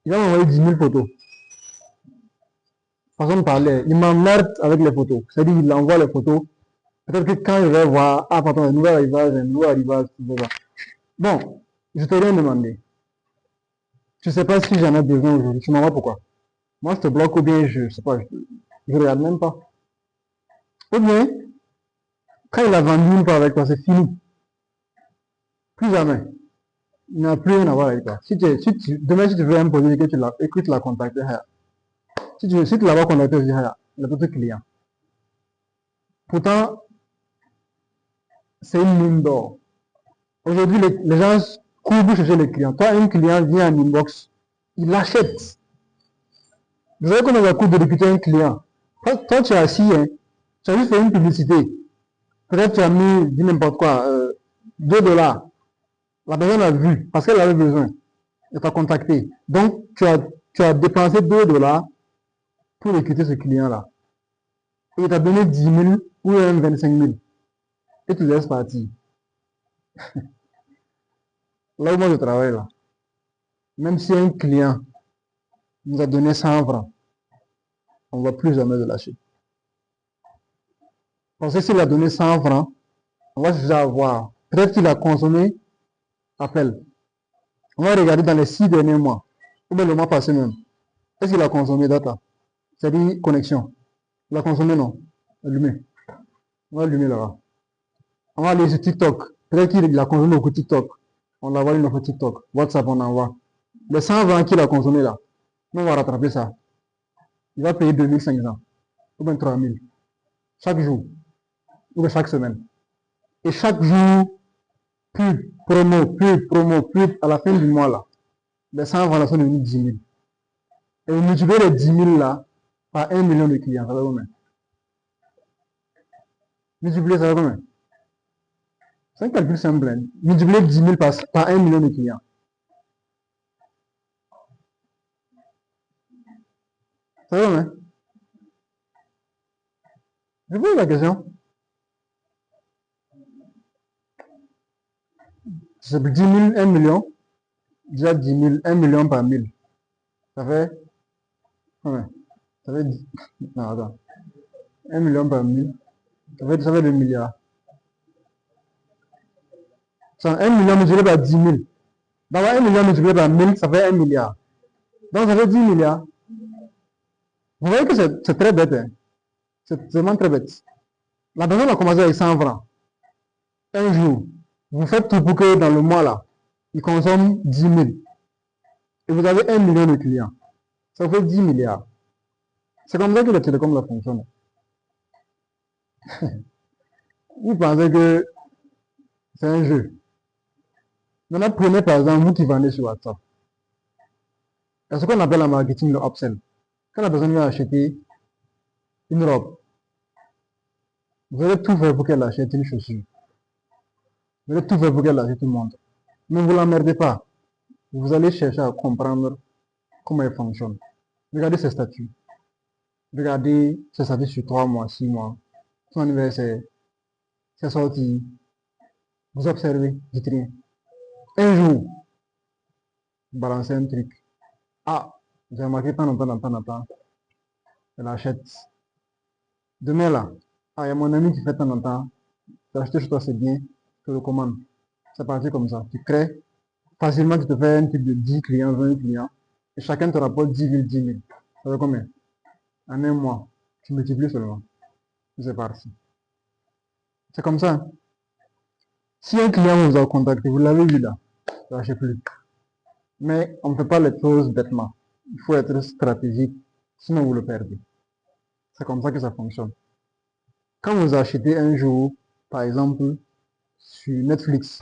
il va m'envoyer 10 000 photos. Façon de parler, il m'emmerde avec les photos. C'est-à-dire, il envoie les photos. Peut-être que quand je vais voir, ah, pardon, un nouvel arrivage, etc. Bon, je t'ai rien demandé. Je sais pas si j'en ai besoin aujourd'hui. Tu m'en vois pourquoi? Moi, je te bloque ou bien je sais pas, je regarde même pas. Ou bien, quand il a vendu une part avec toi, c'est fini. Plus jamais. Il n'a plus rien à voir avec toi. Demain, si tu veux un produit que tu l'as, écoute, la contacter, si tu l'as pas contacté, il a d'autres clients. Pourtant, c'est une mine d'or. Aujourd'hui, les gens courent chercher les clients. Toi, un client vient en inbox, il achète. Vous savez comment ça coûte de recruter un client? Toi, tu es assis, hein, tu as juste fait une publicité. Peut-être tu as mis, dis n'importe quoi, 2 dollars. La personne a vu parce qu'elle avait besoin. Elle t'a contacté. Donc, tu as dépensé 2 dollars pour recruter ce client-là. Et il t'a donné 10 000 ou même 25 000. Et tu laisses partir. Là où moi je travaille, là, même si un client nous a donné 100 francs, on ne va plus jamais le lâcher. Parce que s'il a donné 100 francs, on va déjà avoir. Peut-être qu'il a consommé appel. On va regarder dans les 6 derniers mois, ou bien le mois passé même. Est-ce qu'il a consommé data? C'est-à-dire connexion. Il a consommé, non? Allumé. On va allumer là-bas. On va aller sur TikTok. Peut-être qu'il a consommé beaucoup TikTok. On l'envoie une offre TikTok. WhatsApp, on envoie. Les 120 qu'il a consommé là, on va rattraper ça. Il va payer 2500 ou bien 3000 chaque jour ou bien chaque semaine. Et chaque jour, pub, à la fin du mois là, les 120 là sont devenus 10 000. Et vous multipliez les 10 000 là par 1 million de clients, ça va combien? Multiplier, ça va combien? C'est un calcul simple. Hein. Multiplier 10 000 par 1 million de clients. Ça va combien? Je pose la question. C'est 10 000, 1 million. Déjà 10 000, 1 million par 1000. Ça fait combien? Ça fait 10. Non, attends. 1 million par 1000. Ça fait 2 milliards. 1 million multiplié par 10 000. D'abord, 1 million multiplié par 1000, ça fait 1 milliard. Donc, ça fait 10 milliards. Vous voyez que c'est très bête. Hein? C'est vraiment très bête. La personne a commencé avec 100 francs. Un jour, vous faites tout pour que dans le mois là, il consomme 10 000. Et vous avez 1 million de clients. Ça vous fait 10 milliards. C'est comme ça que les télécoms là fonctionnent. Vous pensez que c'est un jeu. Maintenant, prenez par exemple vous qui vendez sur WhatsApp. Il y a ce qu'on appelle en marketing le upsell. Quand la personne vient acheter une robe, vous allez tout faire pour qu'elle achète une chaussure. Vous allez tout faire pour qu'elle achète une montre. Mais vous ne l'emmerdez pas. Vous allez chercher à comprendre comment elle fonctionne. Regardez ses statuts. Regardez ses statuts sur 3 mois, 6 mois. Son anniversaire, ses sorties. Vous observez, dites rien. Un jour, vous balancez un truc. Ah, j'ai remarqué tant, elle achète. Demain là, Ah, il y a mon ami qui fait de temps en temps. Tu as acheté chez toi, c'est bien. Je te recommande. C'est parti comme ça. Tu crées. Facilement, tu te fais un type de 10 clients, 20 clients. Et chacun te rapporte 10 000, 10 000. Ça fait combien? En un mois. Tu multiplies seulement. C'est parti. C'est comme ça. Si un client vous a contacté, vous l'avez vu là, ne lâchez plus. Mais on ne fait pas les choses bêtement. Il faut être stratégique, sinon vous le perdez. C'est comme ça que ça fonctionne. Quand vous achetez un jour, par exemple, sur Netflix,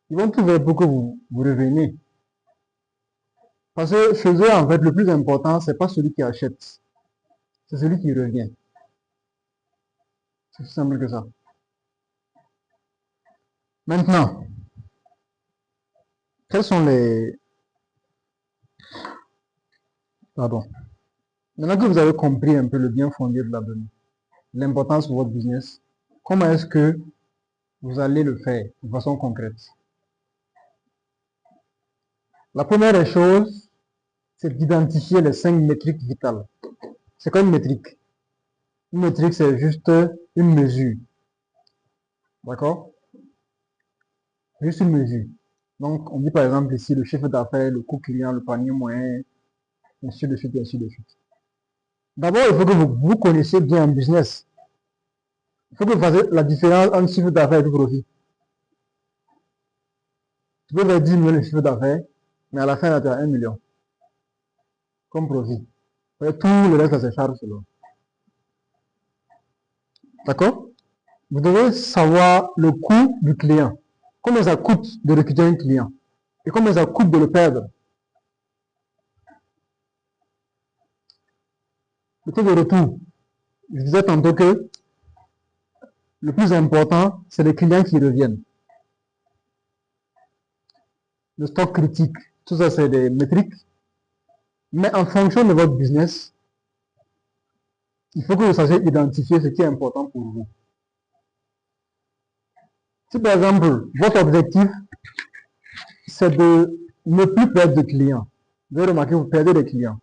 ils vont tout faire pour que vous reveniez. Parce que chez eux, en fait, le plus important, c'est pas celui qui achète, c'est celui qui revient. C'est aussi simple que ça. Maintenant, quels sont les... Pardon. Maintenant que vous avez compris un peu le bien fondé de la donnée, l'importance pour votre business, comment est-ce que vous allez le faire de façon concrète? La première des choses, c'est d'identifier les 5 métriques vitales. C'est quoi une métrique? Une métrique, c'est juste une mesure. D'accord? Juste une mesure. Donc, on dit par exemple ici le chiffre d'affaires, le coût client, le panier moyen, ainsi de suite, ainsi de suite. D'abord, il faut que vous connaissiez bien un business. Il faut que vous fassiez la différence entre chiffre d'affaires et du profit. Tu peux faire 10 millions de chiffre d'affaires, mais à la fin, tu as 1 million comme profit. Et tout le reste, ça se charge selon. D'accord? Vous devez savoir le coût du client. Combien ça coûte de recruter un client? Et combien ça coûte de le perdre? Le taux de retour. Je disais tantôt que le plus important, c'est les clients qui reviennent. Le stock critique. Tout ça, c'est des métriques. Mais en fonction de votre business, il faut que vous sachiez identifier ce qui est important pour vous. Si par exemple, votre objectif, c'est de ne plus perdre de clients, vous avez remarqué que vous perdez des clients.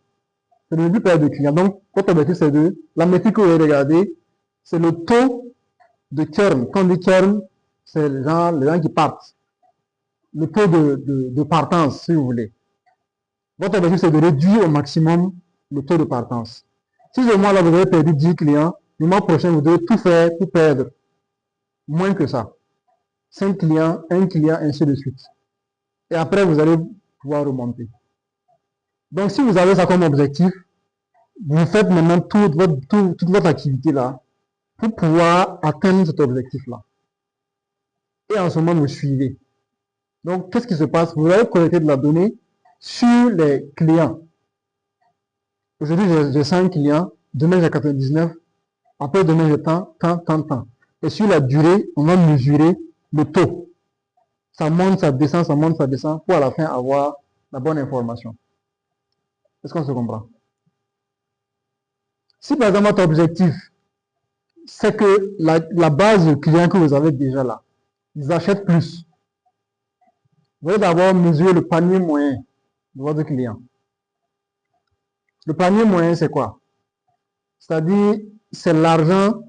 C'est de ne plus perdre de clients. Donc, votre objectif, c'est de, la métrique que vous allez regarder, c'est le taux de churn. Quand on dit churn, c'est les gens qui partent. Le taux de partance, si vous voulez. Votre objectif, c'est de réduire au maximum le taux de partance. Si ce mois-là, vous avez perdu 10 clients, le mois prochain, vous devez tout faire pour perdre moins que ça. 5 clients, 1 client, ainsi de suite. Et après, vous allez pouvoir remonter. Donc, si vous avez ça comme objectif, vous faites maintenant toute votre activité là pour pouvoir atteindre cet objectif-là. Et en ce moment, vous suivez. Donc, qu'est-ce qui se passe? Vous allez collecter de la donnée sur les clients. Aujourd'hui, j'ai 5 clients, demain j'ai 99, après demain j'ai tant. Et sur la durée, on va mesurer le taux. Ça monte, ça descend, ça monte, ça descend, pour à la fin avoir la bonne information. Est-ce qu'on se comprend? Si par exemple votre objectif, c'est que la base de clients que vous avez déjà là, ils achètent plus. Vous allez d'abord mesurer le panier moyen de votre client. Le panier moyen, c'est quoi? C'est-à-dire, c'est l'argent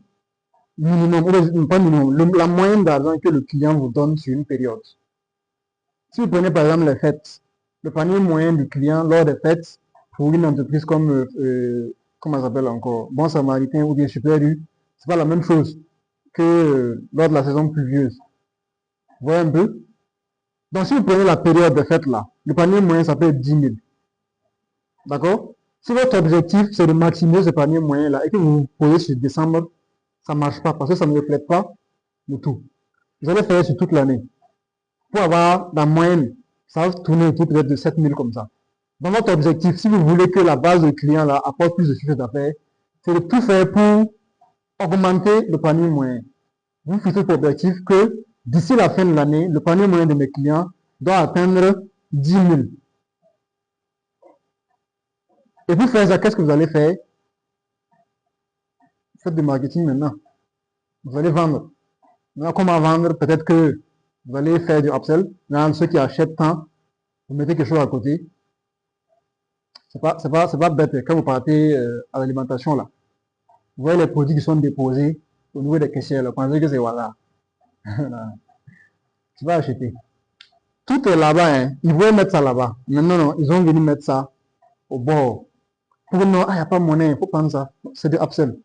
minimum, ou pas minimum, la moyenne d'argent que le client vous donne sur une période. Si vous prenez par exemple les fêtes, le panier moyen du client lors des fêtes, pour une entreprise comme, comment ça s'appelle encore, Bon Samaritain ou bien Super U, c'est pas la même chose que lors de la saison pluvieuse. Vous voyez un peu? Donc si vous prenez la période de fête là, le panier moyen ça peut être 10 000. D'accord? Si votre objectif c'est de maximiser ce panier moyen là et que vous vous posez sur décembre, ça ne marche pas parce que ça ne reflète pas le tout. Vous allez faire sur toute l'année. Pour avoir la moyenne, ça va tourner autour peut-être de 7 000 comme ça. Dans votre objectif, si vous voulez que la base de clients là apporte plus de chiffre d'affaires, c'est de tout faire pour augmenter le panier moyen. Vous fixez pour objectif que d'ici la fin de l'année, le panier moyen de mes clients doit atteindre 10 000. Et pour faire ça, qu'est-ce que vous allez faire? Faites du marketing maintenant. Vous allez vendre. Maintenant, comment vendre? Peut-être que vous allez faire du upsell. Maintenant, ceux qui achètent tant, vous mettez quelque chose à côté. C'est pas bête quand vous partez à l'alimentation là. Vous voyez les produits qui sont déposés au niveau des caissières, vous pensez que c'est voilà. Tu vas acheter. Tout est là-bas, hein. Ils voulaient mettre ça là-bas. Mais non, non, ils ont venu mettre ça au bord. Pour non, il n'y a pas monnaie, il faut prendre ça. C'est de upsell.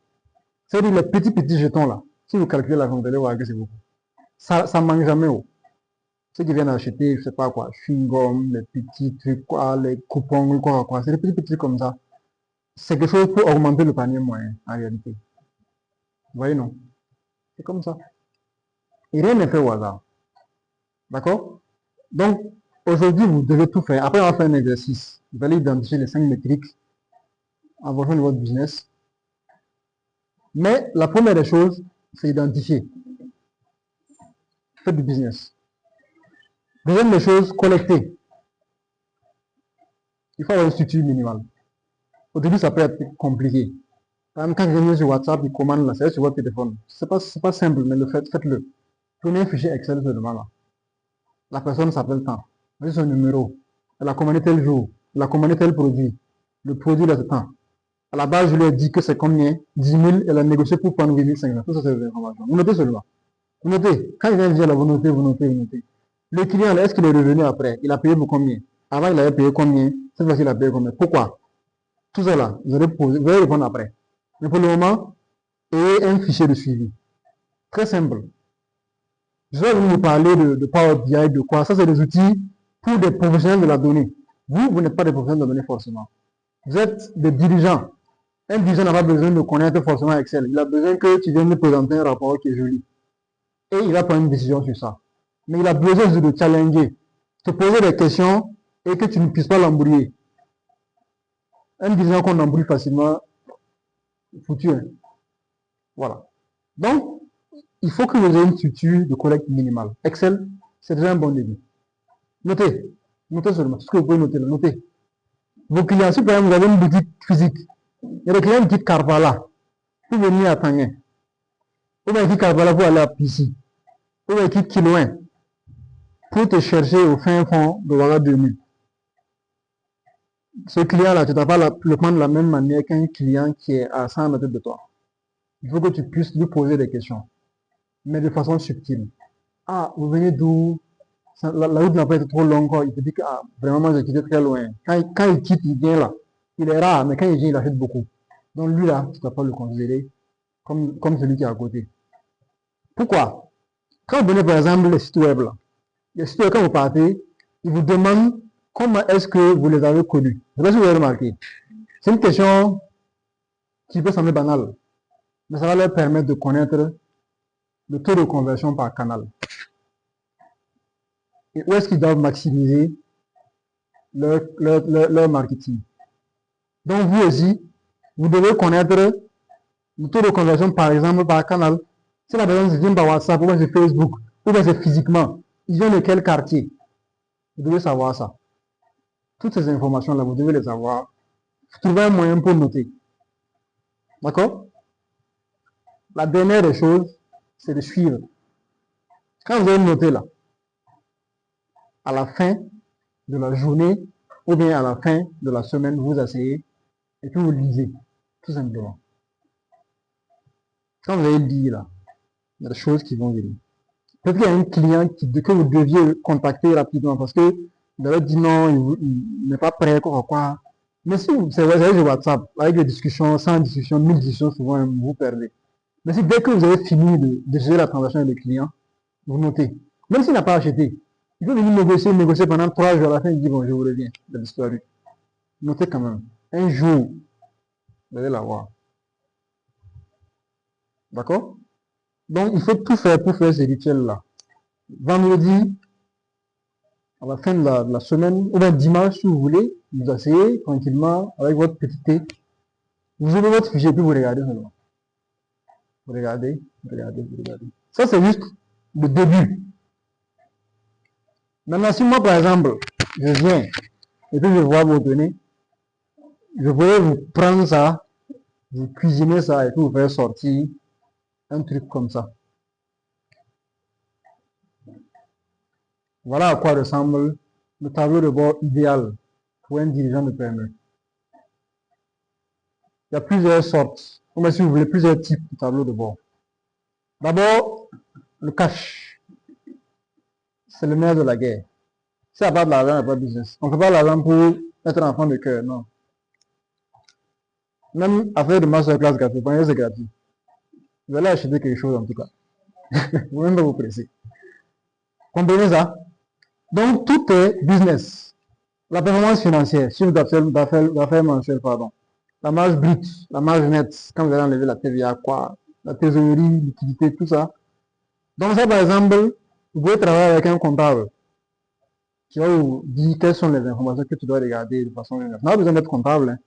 C'est-à-dire les petits jetons là. Si vous calculez la vous allez voir que c'est beaucoup. Ça ne manque jamais haut. Ceux qui viennent acheter, je sais pas quoi, chewing-gum, les petits trucs, quoi, les coupons, quoi. C'est des petits trucs comme ça. C'est quelque chose pour augmenter le panier moyen, en réalité. Vous voyez, non? C'est comme ça. Et rien n'est fait au hasard. D'accord? Donc, aujourd'hui, vous devez tout faire. Après, on va faire un exercice. Vous allez identifier les 5 métriques en fonction de votre business. Mais la première des choses, c'est identifier. Faites du business. Deuxième des choses, collecter. Il faut avoir une structure minimale. Au début, ça peut être compliqué. Par exemple, quand vous venez sur WhatsApp, il commande là, c'est sur votre téléphone. C'est pas simple, mais faites-le. Prenez un fichier Excel seulement là. La personne s'appelle tant. Voici son numéro. Elle a commandé tel jour. Elle a commandé tel produit. Le produit là, c'est tant. À la base, je lui ai dit que c'est combien? 10 000. Elle a négocié pour prendre 8 500. Tout ça, c'est des informations. Vous notez seulement. Vous notez. Quand il vient dire là, vous notez. Le client, est-ce qu'il est revenu après? Il a payé pour combien? Avant, il avait payé combien? Cette fois-ci, il a payé combien? Pourquoi? Tout ça là, vous allez répondre après. Mais pour le moment, ayez un fichier de suivi. Très simple. Je vais vous parler de Power BI, de quoi. Ça, c'est des outils pour des professionnels de la donnée. Vous n'êtes pas des professionnels de la donnée forcément. Vous êtes des dirigeants. Un dirigeant n'a pas besoin de connaître forcément Excel. Il a besoin que tu viennes lui présenter un rapport qui est joli. Et il va prendre une décision sur ça. Mais il a besoin de te challenger, te poser des questions et que tu ne puisses pas l'embrouiller. Un dirigeant qu'on embrouille facilement, foutu. Hein. Voilà. Donc, il faut que vous ayez une structure de collecte minimale. Excel, c'est déjà un bon début. Notez. Notez seulement. Tout ce que vous pouvez noter, notez. Vos clients, si par exemple vous avez une boutique physique, il y a des clients qui quittent Carvala pour venir à Tanguay. Ou bien qui quittent Carvala pour aller à Pissi. Ou bien qui quittent Kiloin pour te chercher au fin fond de Ouaga 2000. Ce client-là, tu ne dois pas le prendre de la même manière qu'un client qui est à 100 mètres de toi. Il faut que tu puisses lui poser des questions, mais de façon subtile. Ah, vous venez d'où? La route n'a pas été trop longue. Il te dit que ah, vraiment, j'ai quitté très loin. Quand il quitte, il vient là. Il est rare, mais quand il vient, il achète beaucoup. Donc lui là, tu ne dois pas le considérer comme celui qui est à côté. Pourquoi? Quand vous venez par exemple les sites web là, les sites web, quand vous partez, ils vous demandent comment est-ce que vous les avez connus. Je ne sais pas si vous avez remarqué. C'est une question qui peut sembler banale, mais ça va leur permettre de connaître le taux de conversion par canal. Et où est-ce qu'ils doivent maximiser leur marketing. Donc vous aussi, vous devez connaître le taux de conversion par exemple par canal. Si la personne vient par WhatsApp ou bien sur Facebook, ou bien c'est physiquement, ils viennent de quel quartier. Vous devez savoir ça. Toutes ces informations-là, vous devez les avoir. Trouvez un moyen pour noter. D'accord? La dernière des choses, c'est de suivre. Quand vous avez noté là, à la fin de la journée, ou bien à la fin de la semaine, vous asseyez et puis vous lisez, tout simplement. Quand vous avez lu là, il y a des choses qui vont venir. Peut-être qu'il y a un client que vous deviez contacter rapidement parce que vous avez dit non, il n'est pas prêt, quoi. Mais si vous savez sur WhatsApp, avec des discussions, 100 discussions, 1000 discussions, souvent vous perdez. Mais si dès que vous avez fini de gérer la transaction avec le client, vous notez. Même s'il n'a pas acheté, il peut venir négocier pendant 3 jours. À la fin, il dit bon, je vous reviens. Il a disparu. Notez quand même. Un jour, vous allez l'avoir. D'accord? Donc, il faut tout faire pour faire ces rituels-là. Vendredi, à la fin de la semaine, ou bien dimanche, si vous voulez, vous asseyez tranquillement avec votre petit thé. Vous ouvrez votre fichier et puis vous regardez seulement. Vous regardez. Ça, c'est juste le début. Maintenant, si moi, par exemple, je viens et puis je vois vos données, je pourrais vous prendre ça, vous cuisiner ça et puis vous faire sortir un truc comme ça. Voilà à quoi ressemble le tableau de bord idéal pour un dirigeant de PME. Il y a plusieurs sortes Ou bien si vous voulez plusieurs types de tableaux de bord. D'abord, le cash. C'est le nerf de la guerre. Si n'y a pas de l'argent, il n'y a pas de business. On ne fait pas l'argent pour être enfant de cœur, non. Même affaire de masterclass gratuit, c'est gratuit. Vous allez acheter quelque chose en tout cas. Vous même pas vous presser. Comprenez ça? Donc tout est business. La performance financière, chiffre d'affaires mensuel, pardon. La marge brute, la marge nette, quand vous allez enlever la TVA, quoi, la trésorerie, liquidité, tout ça. Donc ça, par exemple, vous pouvez travailler avec un comptable qui va vous dire quelles sont les informations que tu dois regarder de façon générale. On n'a pas besoin d'être comptable, hein.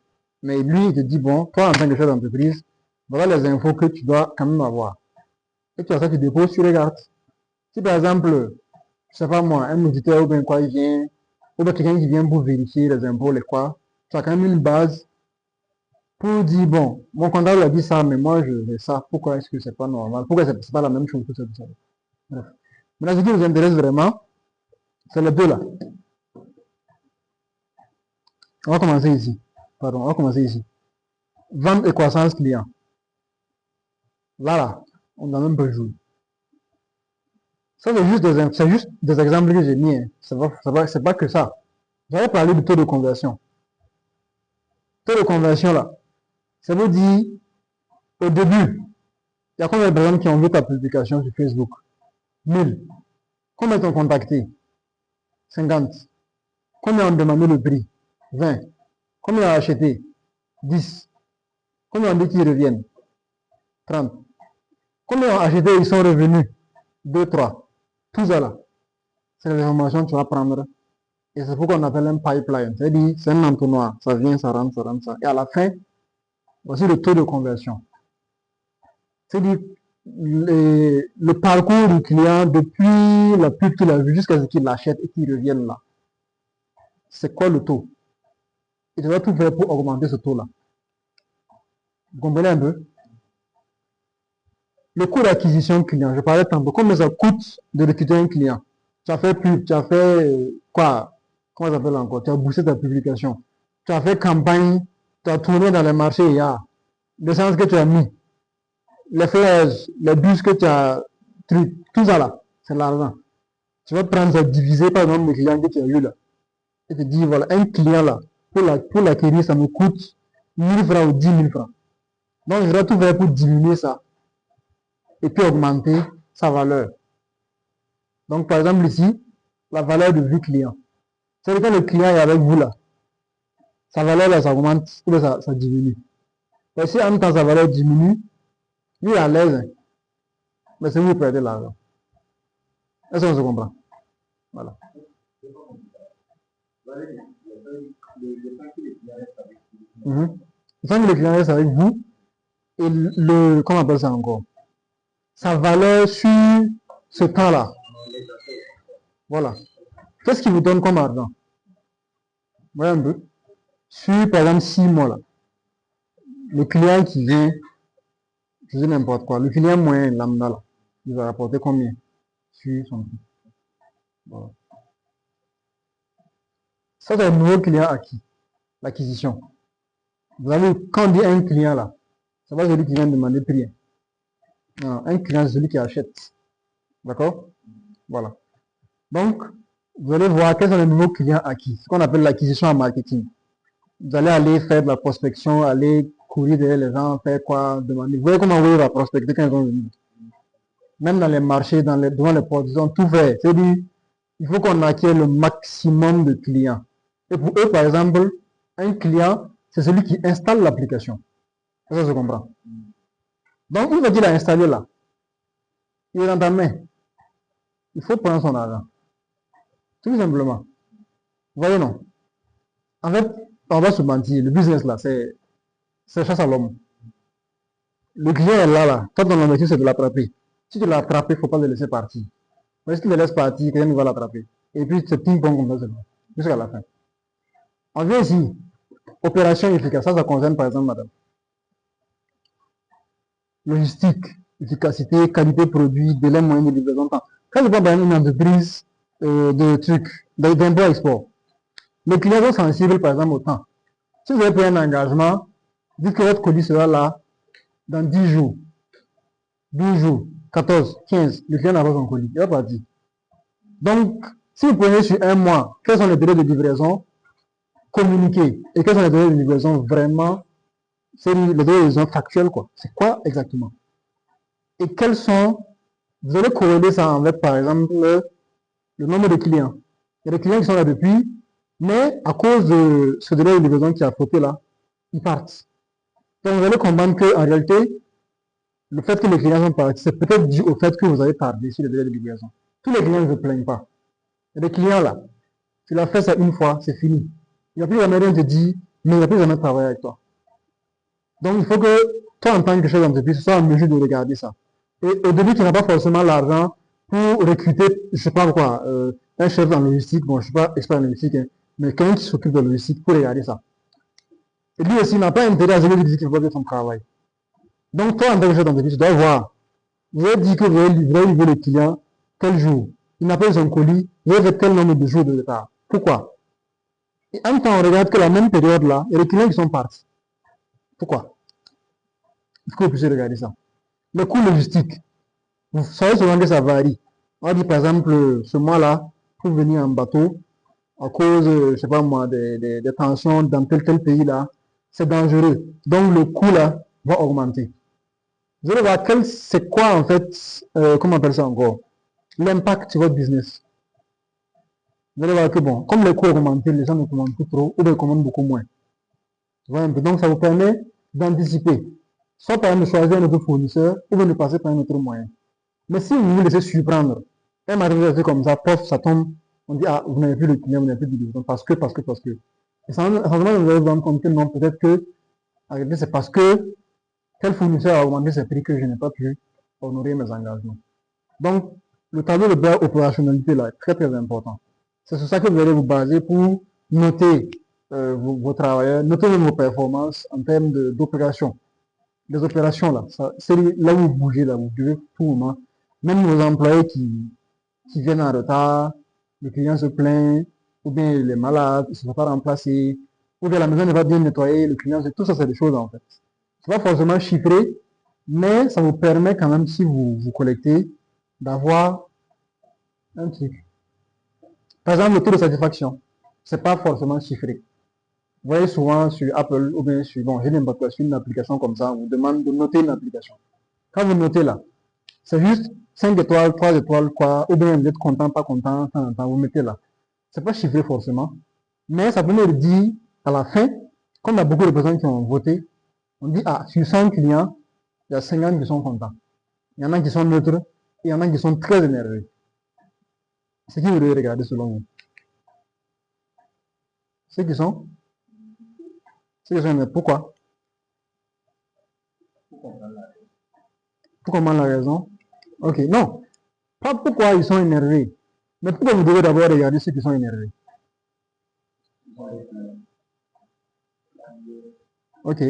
Mais lui, il te dit, bon, toi, en tant que chef d'entreprise, voilà les infos que tu dois quand même avoir. Et tu as ça, tu déposes, tu regardes. Si par exemple, je sais pas moi, un auditeur ou bien quoi, il vient, ou bien quelqu'un qui vient pour vérifier les impôts, les quoi, tu as quand même une base pour dire, bon, mon comptable a dit ça, mais moi, je fais ça. Pourquoi est-ce que c'est pas normal? Pourquoi c'est pas la même chose que ça, tout ça? Bref. Maintenant, ce qui nous intéresse vraiment, c'est les deux là. On va commencer ici. Pardon, on va commencer ici. Vente et croissance client. Là, on a même pas joué. Ça, c'est juste des exemples que j'ai mis. Hein. C'est pas que ça. J'avais parlé du taux de conversion. Taux de conversion, là, ça veut dire, au début, il y a combien de personnes qui ont vu ta publication sur Facebook? 1000. Combien t'ont contacté? 50. Combien ont demandé le prix? 20. Combien ont acheté? 10. Combien ont dit qu'ils reviennent? 30. Combien ont acheté et ils sont revenus? 2, 3. Tout ça là, c'est les informations que tu vas prendre. Et c'est pourquoi on appelle un pipeline. C'est-à-dire, c'est un entonnoir. Ça vient, ça rentre, ça rentre, ça. Et à la fin, voici le taux de conversion. C'est-à-dire, le parcours du client depuis la pub qu'il a vue jusqu'à ce qu'il l'achète et qu'il revienne là. C'est quoi le taux? Et tu vas tout faire pour augmenter ce taux-là. Vous comprenez un peu? Le coût d'acquisition client, je parlais tantôt, combien ça coûte de recruter un client? Tu as fait pub, tu as fait quoi? Comment ça s'appelle encore? Tu as boosté ta publication. Tu as fait campagne, tu as tourné dans les marchés, il y a l'essence que tu as mis, les flèches, les bus que tu as, tout ça là, c'est l'argent. Tu vas prendre ça, diviser par le nombre de clients que tu as eu là. Et te dire, voilà, un client là, pour l'acquérir, ça me coûte 1000 francs ou 10 000 francs. Donc, je vais tout faire pour diminuer ça. Et puis augmenter sa valeur. Donc, par exemple, ici, la valeur de vie client. C'est quand le client est avec vous là, sa valeur là, ça augmente ou ça diminue. Et si en même temps sa valeur diminue, lui est à l'aise, mais c'est vous qui perdez l'argent. Est-ce qu'on se comprend? Voilà. Il faut que le client reste avec vous et comment on appelle ça encore? Sa valeur sur ce temps-là. Voilà. Qu'est-ce qui vous donne comme argent? Voyez un peu. Sur, par exemple, 6 mois là. Le client qui vient, je dis n'importe quoi, le client moyen lambda là, il va rapporter combien sur son prix? Voilà. Ça, c'est un nouveau client acquis, l'acquisition. Vous avez, quand on dit un client là, c'est pas celui qui vient demander prix. Non, un client, c'est celui qui achète. D'accord? Voilà. Donc, vous allez voir quels sont les nouveaux clients acquis, ce qu'on appelle l'acquisition en marketing. Vous allez aller faire de la prospection, aller courir derrière les gens, faire quoi, demander. Vous voyez comment vous va prospecter quand ils vont venir. Même dans les marchés, devant les portes, ils ont tout fait. C'est-à-dire, il faut qu'on acquiert le maximum de clients. Et pour eux, par exemple, un client, c'est celui qui installe l'application. Ça se comprend. Donc, une fois qu'il a installé là, il est dans ta main. Il faut prendre son argent. Tout simplement. Vous voyez, non? En fait, on va se mentir. Le business là, c'est chasse à l'homme. Le client est là. Toi, ton objectif, c'est de l'attraper. Si tu l'as attrapé, il ne faut pas le laisser partir. Mais si tu le laisses partir, quelqu'un va l'attraper. Et puis, c'est ping-pong comme ça, jusqu'à la fin. On vient ici. Opération efficace. Ça concerne, par exemple, madame. Logistique, efficacité, qualité produit, délai moyen de livraison. Quand je prends une entreprise de trucs, d'import-export, les clients sont sensibles, par exemple, au temps. Si vous avez pris un engagement, dites que votre colis sera là dans 10 jours, 12 jours, 14, 15, le client n'a pas son colis, il va partir. Donc, si vous prenez sur un mois, quels sont les délais de livraison communiqués et quels sont les délais de livraison vraiment, c'est les délais de livraison factuels, quoi. C'est quoi exactement? Et quels sont, vous allez corréler ça avec, par exemple, le nombre de clients. Il y a des clients qui sont là depuis, mais à cause de ce délai de livraison qui a fauté là, ils partent. Donc, vous allez comprendre qu'en réalité, le fait que les clients sont partis, c'est peut-être dû au fait que vous avez tardé sur le délai de livraison. Tous les clients ne se plaignent pas. Il y a des clients là, tu l'as fait ça une fois, c'est fini. Il n'y a plus jamais rien te dire, mais il n'y a plus jamais travaillé avec toi. Donc, il faut que toi, en tant que chef d'entreprise, tu sois en mesure de regarder ça. Et au début, tu n'as pas forcément l'argent pour recruter, je ne sais pas quoi, un chef en logistique, bon, je ne suis pas expert en logistique, hein, mais quelqu'un qui s'occupe de la logistique pour regarder ça. Et lui aussi, il n'a pas intérêt à jamais lui dire qu'il faut faire son travail. Donc, toi, en tant que chef d'entreprise, tu dois voir. Vous avez dit que vous allez livrer le client tel jour. Il n'a pas eu son colis, vous avez fait tel nombre de jours de retard. Pourquoi? Et en même temps, on regarde que la même période là, il y a des clients qui sont partis. Pourquoi? Il faut que vous puissiez regarder ça. Le coût logistique, vous savez souvent que ça varie. On dit par exemple, ce mois-là, pour venir en bateau, à cause, je ne sais pas moi, des tensions dans tel pays là, c'est dangereux. Donc le coût là va augmenter. Vous allez voir c'est quoi en fait, comment on appelle ça encore, l'impact sur votre business. Vous allez voir que bon, comme les coûts augmentent, les gens ne commandent plus trop ou bien commandent beaucoup moins. Donc ça vous permet d'anticiper. Soit par exemple de choisir un autre fournisseur ou bien de passer par un autre moyen. Mais si vous vous laissez surprendre, un matin vous avez fait comme ça, pof, ça tombe, on dit ah, vous n'avez plus de client, vous n'avez plus de livraison, parce que. Et sans vous allez vous rendre compte que non, peut-être que c'est parce que tel fournisseur a augmenté ses prix que je n'ai pas pu honorer mes engagements. Donc, le tableau de bord opérationnalité là est très très important. C'est sur ça que vous allez vous baser pour noter vos travailleurs, noter vos performances en termes d'opération. Les opérations là, c'est là où vous bougez, là, vous devez tout moment. Même vos employés qui viennent en retard, le client se plaint, ou bien il est malade, il ne se fait pas remplacer, ou bien la maison n'est pas bien nettoyée, le client, tout ça c'est des choses en fait. C'est pas forcément chiffré, mais ça vous permet quand même, si vous collectez, d'avoir un truc. Par exemple, le taux de satisfaction, c'est pas forcément chiffré. Vous voyez souvent sur Apple ou bien sur, bon, j'ai n'importe quoi, sur une application comme ça, on vous demande de noter une application. Quand vous notez là, c'est juste 5 étoiles, 3 étoiles, quoi, ou bien vous êtes content, pas content, vous mettez là. C'est pas chiffré forcément, mais ça permet de dire à la fin, comme il y a beaucoup de personnes qui ont voté, on dit, ah, sur 100 clients, il y a 50 qui sont contents. Il y en a qui sont neutres, et il y en a qui sont très énervés. C'est qui vous devez regarder selon vous? Ceux qui sont énervés. Pourquoi? Pour comprendre la raison? Ok, non. Pas pourquoi ils sont énervés. Mais pourquoi vous devez d'abord regarder ceux qui sont énervés? Ok.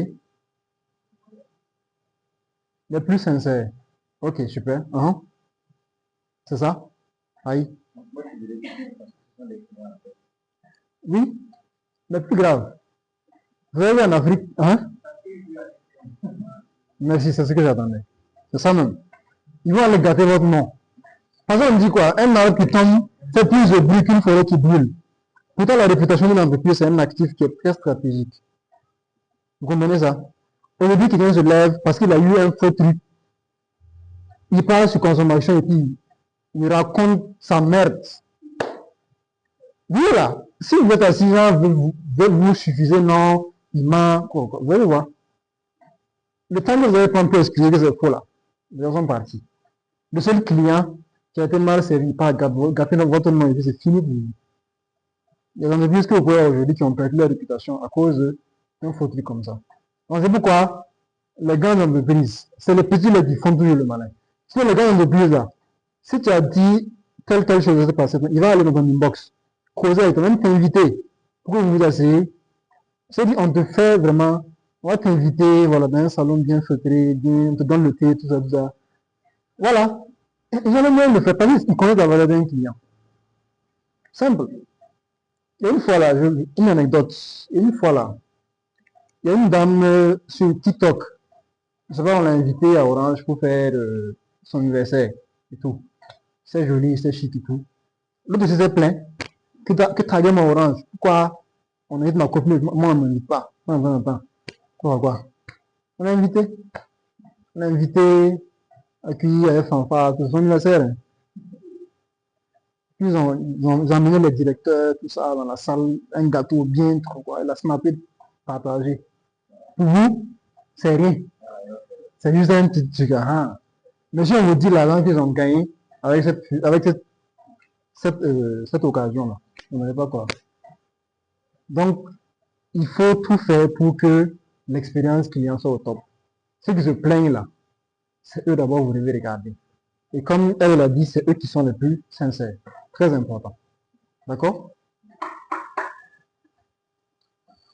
Les plus sincères. Ok, super. C'est ça? Aïe. Oui, les plus graves. Vous avez vu en Afrique, hein? Merci, c'est ce que j'attendais. C'est ça même. Ils vont aller gâter votre nom. Parce qu'on dit quoi? Un arbre qui tombe fait plus de bruit qu'une forêt qui brûle. Pourtant, la réputation d'une entreprise, c'est un actif qui est très stratégique. Vous comprenez ça? Aujourd'hui, quelqu'un se lève parce qu'il a eu un faux truc. Il parle sur consommation et puis il raconte sa merde. Vous là, si vous êtes assis, genre, vous suffisez, non, il ment, quoi. Vous allez voir. Le temps que vous allez prendre pour expliquer que c'est faux là, les gens sont partis. Le seul client qui a été mal servi, pas gâter votre nom, et puis c'est fini pour vous. Il y a des entreprises que vous voyez aujourd'hui qui ont perdu leur réputation à cause d'un faux truc comme ça. Donc c'est pourquoi les grandes entreprises, c'est les petits là qui font toujours le malin. Si les grandes entreprises là, si tu as dit telle chose s'est passée, il va aller dans ton inbox, causer avec toi, même t'inviter pour que vous vous asseyez. C'est dit, on te fait vraiment, on va t'inviter, voilà, dans un salon bien feutré, bien, on te donne le thé, tout ça, tout ça. Voilà. Généralement, il le fait pas, il connaît la valeur d'un client. Simple. Il y a une fois là, une anecdote. Une fois là, il y a une dame sur TikTok. Je sais pas, on l'a invité à Orange pour faire son anniversaire et tout. C'est joli, c'est chic et tout. L'autre s'était plaint que taguer mon Orange. Pourquoi on invite ma copine, moi on ne m'invite pas. Non, non, non. Quoi? On l'a invité. On l'a invité, accueilli avec fanfare, c'est son anniversaire, hein. Puis ils ont amené les directeurs, tout ça, dans la salle, un gâteau bien trop, quoi. Il a snappé, partagé. Pour vous, c'est rien. C'est juste un petit truc. Ah. Mais si on vous dit l'argent qu'ils ont gagné avec cette occasion-là, vous n'avez pas quoi. Donc, il faut tout faire pour que l'expérience client soit au top. Ceux qui se plaignent là, c'est eux d'abord vous devez regarder. Et comme elle l'a dit, c'est eux qui sont les plus sincères. Très important. D'accord?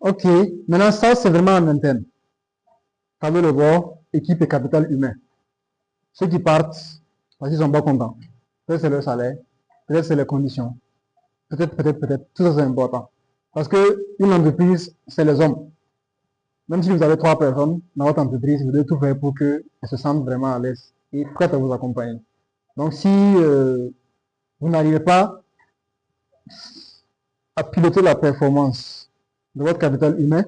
Ok. Maintenant, ça, c'est vraiment en interne. Tableau de bord, équipe et capital humain. Ceux qui partent, parce qu'ils sont pas contents. Peut-être c'est le salaire, peut-être c'est les conditions. Peut-être. Tout ça, c'est important. Parce que une entreprise, c'est les hommes. Même si vous avez 3 personnes dans votre entreprise, vous devez tout faire pour qu'elles se sentent vraiment à l'aise et prêtes à vous accompagner. Donc, si vous n'arrivez pas à piloter la performance de votre capital humain,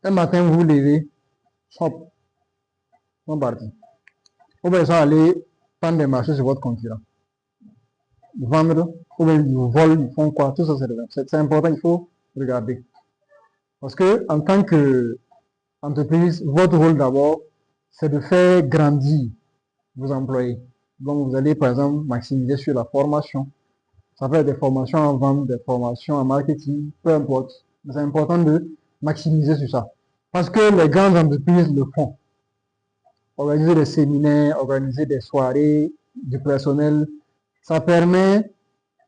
un matin, vous vous levez, hop, ils sont partis. Ou bien ils sont allés prendre des marchés sur votre concurrent. Vendre, ou bien ils vous volent, ils font quoi, tout ça, c'est important, il faut regarder. Parce que, en tant qu'entreprise, votre rôle d'abord, c'est de faire grandir vos employés. Donc, vous allez, par exemple, maximiser sur la formation. Ça peut être des formations en vente, des formations en marketing, peu importe. Mais c'est important de maximiser sur ça. Parce que les grandes entreprises le font. Organiser des séminaires, organiser des soirées du personnel, ça permet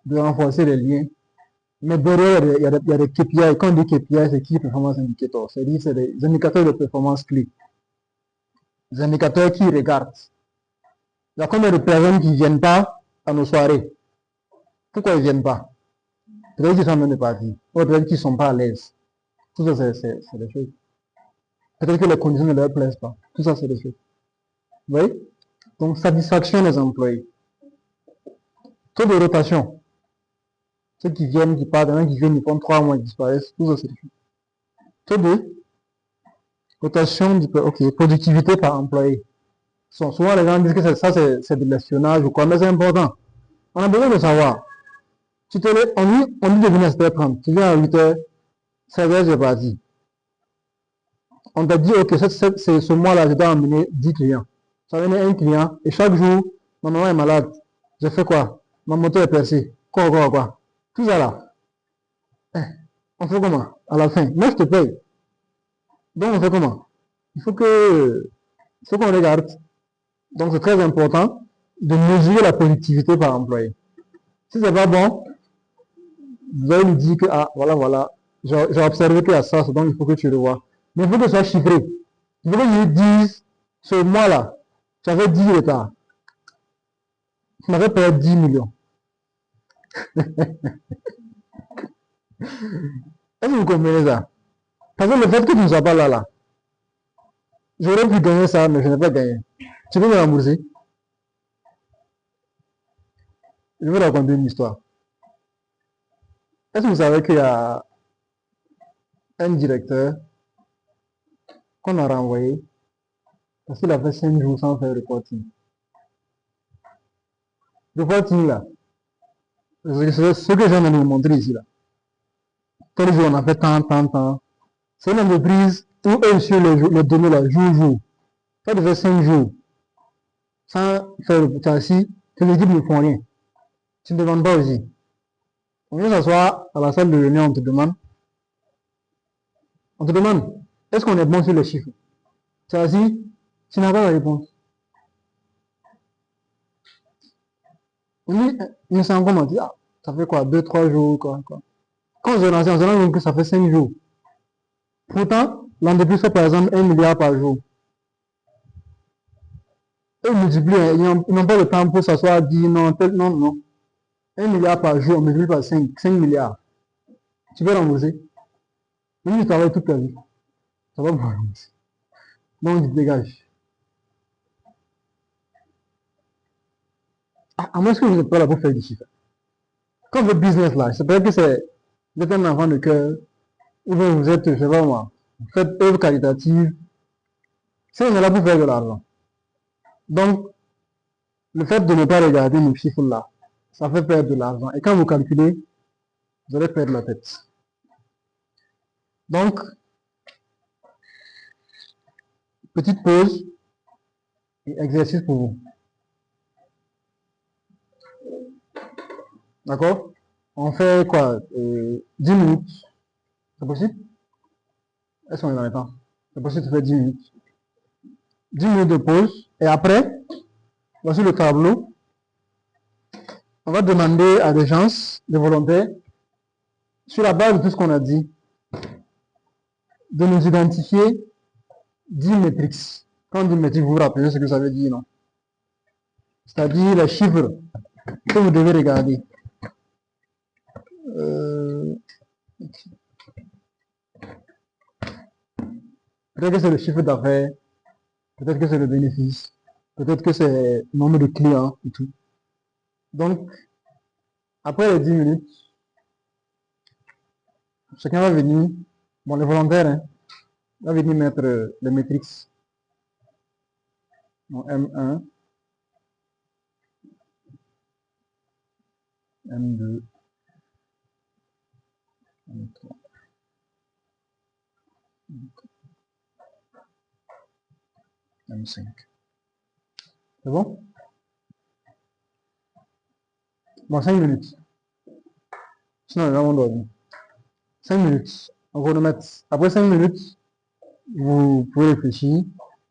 de renforcer les liens. Mais derrière, il y a des KPI. Quand on dit KPI, c'est Key Performance Indicator. C'est-à-dire c'est des indicateurs de performance clés. Des indicateurs qui regardent. Il y a combien de personnes qui ne viennent pas à nos soirées? Pourquoi ils ne viennent pas? Peut-être qu'ils sont en train de partir. Ou peut-être qu'ils ne sont pas à l'aise. Tout ça, c'est des choses. Peut-être que les conditions ne leur plaisent pas. Tout ça, c'est des choses. Vous voyez? Donc, satisfaction des employés. Taux de rotation. Ceux qui viennent, qui partent, il y en a qui viennent, ils font 3 mois, ils disparaissent. Tout ça, c'est des choses. Taux de rotation, ok, productivité par employé. Souvent, les gens disent que ça, c'est de l'espionnage ou quoi, mais c'est important. On a besoin de savoir. On dit de venir à 7h30. Tu viens à 8h, 16h, c'est parti. On t'a dit, ok, ce mois-là, je dois emmener 10 clients. Ça va venir un client, et chaque jour, ma maman est malade. Je fais quoi? Ma moto est percée. Quoi. Tout ça là. On fait comment? À la fin. Moi, je te paye. Donc, on fait comment? Il faut qu'on regarde. Donc, c'est très important de mesurer la productivité par employé. Si c'est pas bon, vous allez lui dire que, ah, voilà, j'ai observé qu'il y a ça, donc il faut que tu le vois. Mais il faut que ce soit chiffré. Il faut que je lui dise, ce mois-là, tu avais 10 retards. Tu m'avais payé 10 millions. Est-ce que vous comprenez ça? Parce que le fait que tu ne sois pas là, j'aurais pu gagner ça, mais je n'ai pas gagné. Tu peux me rembourser? Je vais raconter une histoire. Est-ce que vous savez qu'il y a un directeur qu'on a renvoyé parce qu'il a fait 5 jours sans faire reporting? Reporting là, c'est ce que j'ai envie de vous montrer ici là. Tel jour on a fait tant. C'est une entreprise où eux sur les données là, jour. Ça fait 5 jours sans faire reporting. Si tes équipes ne font rien, tu ne demandes pas aussi. On vient s'asseoir à la salle de réunion, on te demande, est-ce qu'on est bon sur les chiffres? C'est assis, tu n'as pas la réponse. On dit, il s'en comment dit, ah, ça fait quoi, 2, 3 jours, quoi. Quand je lance, on se rend compte que ça fait 5 jours. Pourtant, l'entreprise fait par exemple 1 milliard par jour. Eux multiplient, ils n'ont pas le temps pour s'asseoir et dire non. 1 milliard par jour, on multiplie par 5 milliards. Tu peux rembourser. Même si tu travailles toute ta vie, ça va pas rembourser. Donc, il dégage. À moins que vous n'êtes pas là pour faire du chiffre. Quand votre business là, c'est peut-être que vous êtes un enfant de cœur, ou bien vous êtes, je sais pas moi, vous faites œuvre caritative, c'est on est là pour faire de l'argent. Donc, le fait de ne pas regarder nos chiffres là, ça fait perdre de l'argent. Et quand vous calculez, vous allez perdre la tête. Donc, petite pause et exercice pour vous. D'accord? On fait quoi? 10 minutes. C'est possible? Est-ce qu'on est dans les temps? C'est possible de faire 10 minutes. 10 minutes de pause. Et après, voici le tableau. On va demander à des gens, des volontaires, sur la base de tout ce qu'on a dit, de nous identifier 10 métriques. Quand on dit métriques, vous vous rappelez ce que ça veut dire, non? C'est-à-dire les chiffres que vous devez regarder. Peut-être que c'est le chiffre d'affaires, peut-être que c'est le bénéfice, peut-être que c'est le nombre de clients et tout. Donc, après les 10 minutes, chacun va venir, bon, les volontaires, hein, va venir mettre les métriques. Donc, M1, M2, M3, M5. C'est bon? Bon, 5 minutes. Sinon, les gens vont dormir. 5 minutes. On chronomètre. Après 5 minutes, vous pouvez réfléchir.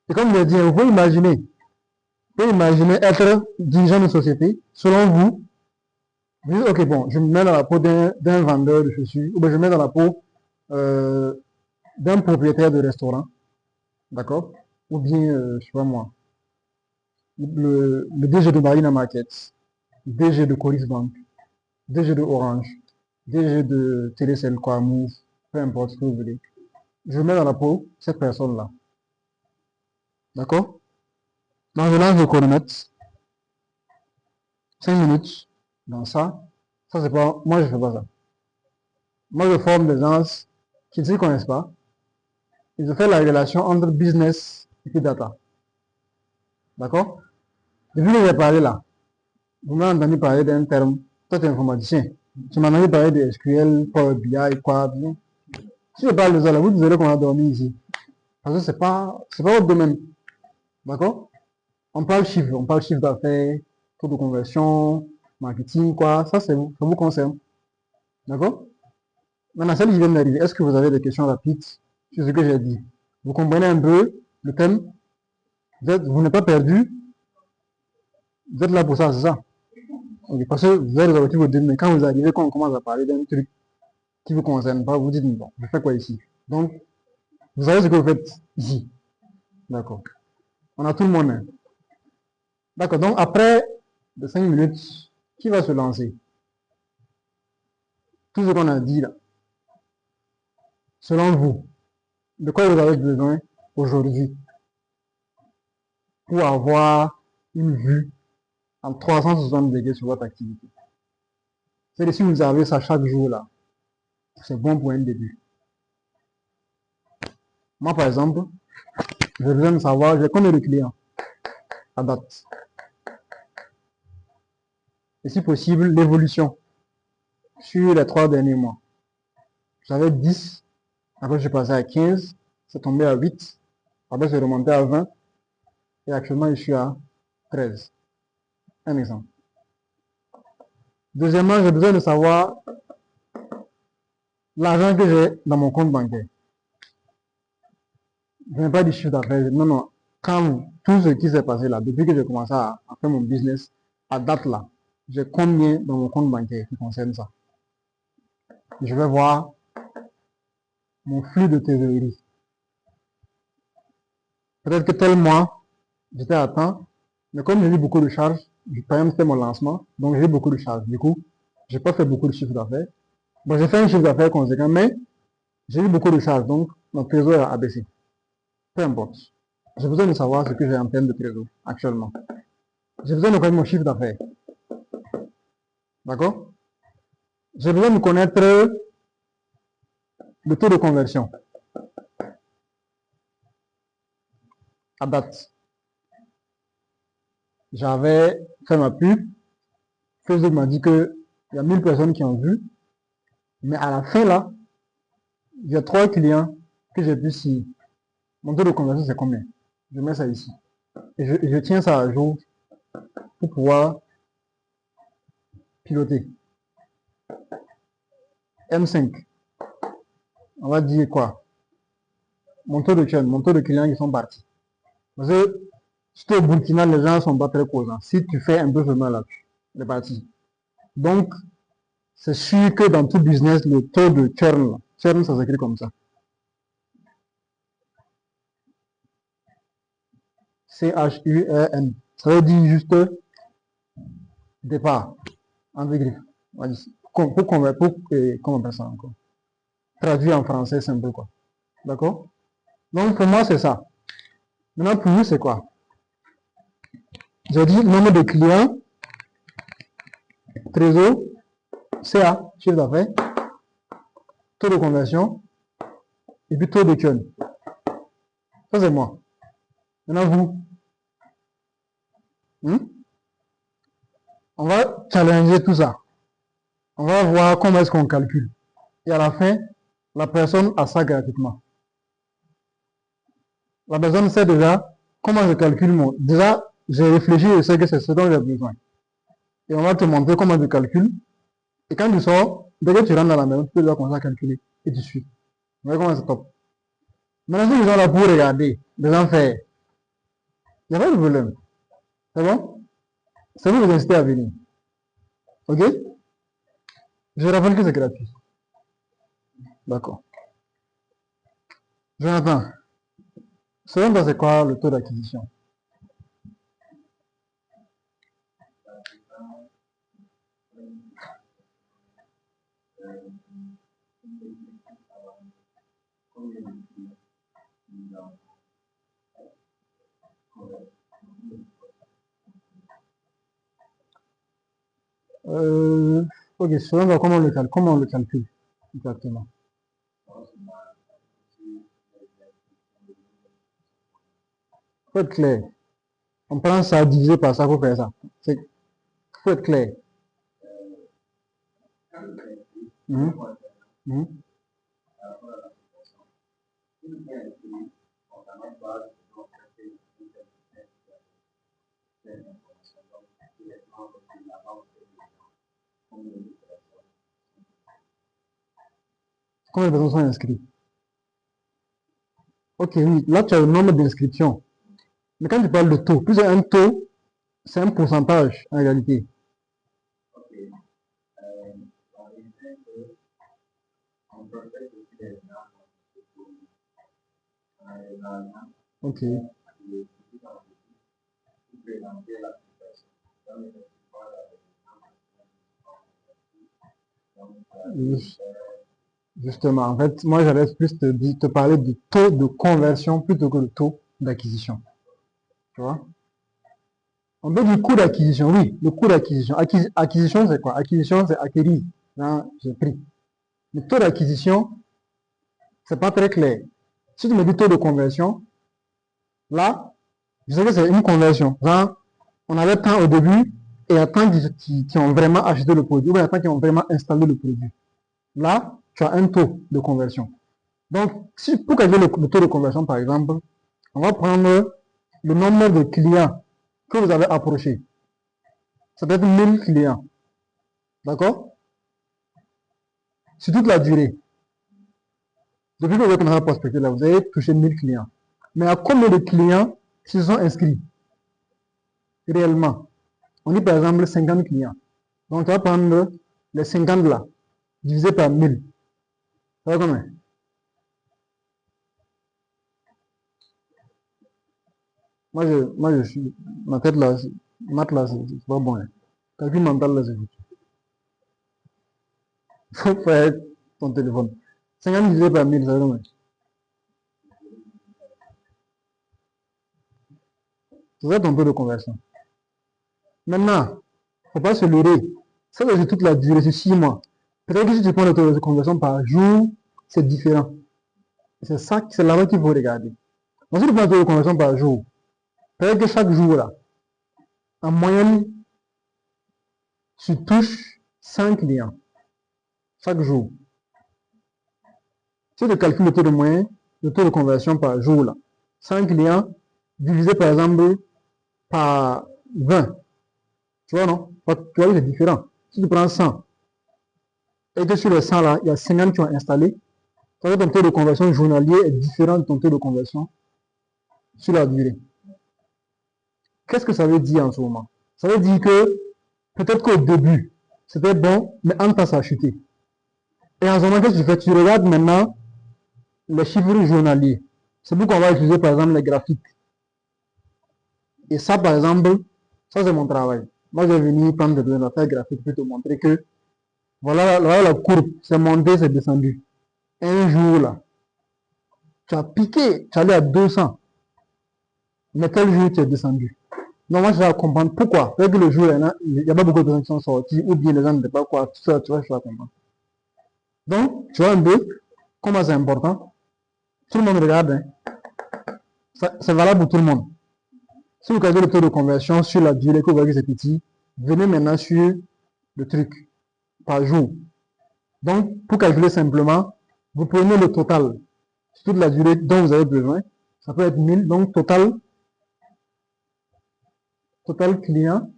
Et comme je l'ai dit, vous pouvez imaginer. Vous pouvez imaginer être dirigeant de société. Selon vous, vous dites, ok, bon, je me mets dans la peau d'un vendeur de chaussures, ou bien je me mets dans la peau d'un propriétaire de restaurant. D'accord? Ou bien, je sais pas moi, le DG de Marina Market, DG de Coris Bank, DG de Orange, DG de Télécel, quoi, Move, peu importe ce que vous voulez. Je mets dans la peau cette personne-là. D'accord? Donc je lance le chronomètre. 5 minutes. Dans ça c'est pas. Moi je fais pas ça. Moi je forme des gens qui ne se connaissent pas. Et je fais la relation entre business et data. D'accord? Depuis que j'ai parlé là, vous m'avez entendu parler d'un terme. Toi tu es informaticien. Tu m'as entendu parler de SQL, Power BI, quoi. Bien. Si je parle de ça là, vous direz qu'on a dormi ici. Parce que c'est pas votre domaine. D'accord? On parle chiffre d'affaires, taux de conversion, marketing, quoi. Ça vous concerne. D'accord? Maintenant, celle qui vient d'arriver, est-ce que vous avez des questions rapides sur ce que j'ai dit? Vous comprenez un peu le thème? Vous n'êtes pas perdu? Vous êtes là pour ça, c'est ça? Okay, parce que vous avez les objectifs au début, mais quand vous arrivez, quand on commence à parler d'un truc qui ne vous concerne pas, vous dites, bon, je fais quoi ici? Donc, vous savez ce que vous faites ici. D'accord. On a tout le monde. Hein. D'accord. Donc, après de 5 minutes, qui va se lancer? Tout ce qu'on a dit là. Selon vous, de quoi vous avez besoin aujourd'hui pour avoir une vue en 360 degrés sur votre activité? C'est-à-dire si vous avez ça chaque jour là, c'est bon pour un début. Moi par exemple, j'ai besoin de savoir, j'ai combien de clients à date. Et si possible, l'évolution sur les 3 derniers mois. J'avais 10, après je suis passé à 15, c'est tombé à 8, après c'est remonté à 20, et actuellement je suis à 13. Un exemple. Deuxièmement, j'ai besoin de savoir l'argent que j'ai dans mon compte bancaire. Je n'ai pas du chiffre d'affaires. Non, non. Quand tout ce qui s'est passé là, depuis que j'ai commencé à faire mon business, à date là, j'ai combien dans mon compte bancaire qui concerne ça. Je vais voir mon flux de trésorerie. Peut-être que tel mois, j'étais à temps, mais comme j'ai eu beaucoup de charges, par exemple c'était mon lancement, donc j'ai eu beaucoup de charges. Du coup, j'ai pas fait beaucoup de chiffre d'affaires. Bon, j'ai fait un chiffre d'affaires conséquent, mais j'ai eu beaucoup de charges, donc mon trésor a baissé. Peu importe. J'ai besoin de savoir ce que j'ai en termes de trésor actuellement. J'ai besoin de connaître mon chiffre d'affaires. D'accord? J'ai besoin de connaître le taux de conversion à date. J'avais fait ma pub. Facebook m'a dit qu'il y a 1000 personnes qui ont vu. Mais à la fin, là, il y a 3 clients que j'ai pu signer. Mon taux de conversion, c'est combien? Je mets ça ici. Et je tiens ça à jour pour pouvoir piloter. M5. On va dire quoi? Mon taux de churn, mon taux de clients qui sont partis. Parce que surtout au Burkina, les gens sont pas très causants. Si tu fais un peu seulement là-dessus, c'est parti. Donc, c'est sûr que dans tout business, le taux de churn, churn, ça s'écrit comme ça. C-H-U-R-N. Ça veut dire juste départ, entre griffes. Comment on appelle ça encore? Traduit en français simple, quoi. D'accord? Donc, pour moi, c'est ça. Maintenant, pour vous, c'est quoi? J'ai dit nombre de clients, trésor, CA, chiffre d'affaires, taux de conversion, et puis taux de churn. Ça, c'est moi. Maintenant, vous, on va challenger tout ça. On va voir comment est-ce qu'on calcule. Et à la fin, la personne a ça gratuitement. La personne sait déjà comment je calcule mon. Déjà, j'ai réfléchi et sais que c'est ce dont j'ai besoin. Et on va te montrer comment je calcule. Et quand tu sors, dès que tu rentres dans la maison, tu peux déjà commencer à calculer. Et tu suis. Vous voyez comment c'est top. Maintenant, si ils sont là pour regarder, les gens faire, il n'y a pas de problème. C'est bon? C'est vous vous inciter à venir. Ok? Je rappelle que c'est gratuit. D'accord. Jonathan, selon toi, c'est quoi le taux d'acquisition? Ok, selon toi, comment on le calcule exactement? Faut être clair. On prend ça divisé par ça pour faire ça. C'est, faut être clair. Mhm, mhm. Combien de personnes sont inscrites? Ok, oui, là tu as le nombre d'inscriptions. Mais quand tu parles de taux, plus un taux, c'est un pourcentage en réalité. Ok. Justement, en fait, moi j'allais plus te parler du taux de conversion plutôt que le taux d'acquisition. Tu vois? On peut dire coût d'acquisition, oui, le coût d'acquisition. Acquisition, c'est quoi? Acquisition, c'est acquérir. Hein, j'ai pris. Le taux d'acquisition, c'est pas très clair. Si tu me dis taux de conversion, là, je sais que c'est une conversion. Genre, on avait tant au début et il y a tant qui ont vraiment acheté le produit ou il y a tant qui ont vraiment installé le produit. Là, tu as un taux de conversion. Donc, si, pour calculer le taux de conversion, par exemple, on va prendre le nombre de clients que vous avez approchés. Ça peut être 1000 clients. D'accord? Sur toute la durée. Depuis que vous avez commencé à prospecter, là, vous avez touché 1000 clients. Mais à combien de clients se sont inscrits réellement? On dit par exemple 50 clients. Donc, tu vas prendre les 50 là, divisé par 1000. Ça va combien? Moi, je suis. Ma tête là, maths là, c'est pas bon. Hein. Calcul mental là, c'est foutu. Faut faire ton téléphone. 50 divisé par 1000, ça va combien? C'est ça ton taux de conversion. Maintenant, il ne faut pas se leurrer. Ça, c'est toute la durée, c'est 6 mois. Peut-être que si tu prends le taux de conversion par jour, c'est différent. C'est ça, c'est là-bas qu'il faut regarder. Donc, si tu prends le taux de conversion par jour, peut-être que chaque jour, là, en moyenne, tu touches 5 clients. Chaque jour. Si tu calcules le taux de moyen, le taux de conversion par jour, là, 5 clients, divisé par exemple par 20. Tu vois, non? Tu vois, c'est différent. Si tu prends 100, et que sur les 100 là, il y a 50 qui ont installé, ton taux de conversion journalier est différent de ton taux de conversion sur la durée. Qu'est-ce que ça veut dire en ce moment? Ça veut dire que peut-être qu'au début, c'était bon, mais en temps, ça a chuté. Et en ce moment, qu'est-ce que tu fais? Tu regardes maintenant les chiffres journaliers. C'est pourquoi on va utiliser par exemple les graphiques. Et ça, par exemple, ça c'est mon travail. Moi, je vais venir prendre des données d'affaires graphiques pour te montrer que voilà, la courbe, c'est monté, c'est descendu. Un jour là, tu as piqué, tu es allé à 200. Mais quel jour tu es descendu? Donc moi, je vais comprendre pourquoi. Peut-être que le jour, il n'y a pas beaucoup de personnes qui sont sorties, ou bien les gens ne pas quoi, tout ça, tu vois, je vais comprendre. Donc, tu vois un peu comment c'est important. Tout le monde regarde, hein. C'est valable pour tout le monde. Si vous calculez le taux de conversion sur la durée que vous voyez que c'est petit, venez maintenant sur le truc par jour. Donc, pour calculer simplement, vous prenez le total sur toute la durée dont vous avez besoin. Ça peut être 1000, donc total client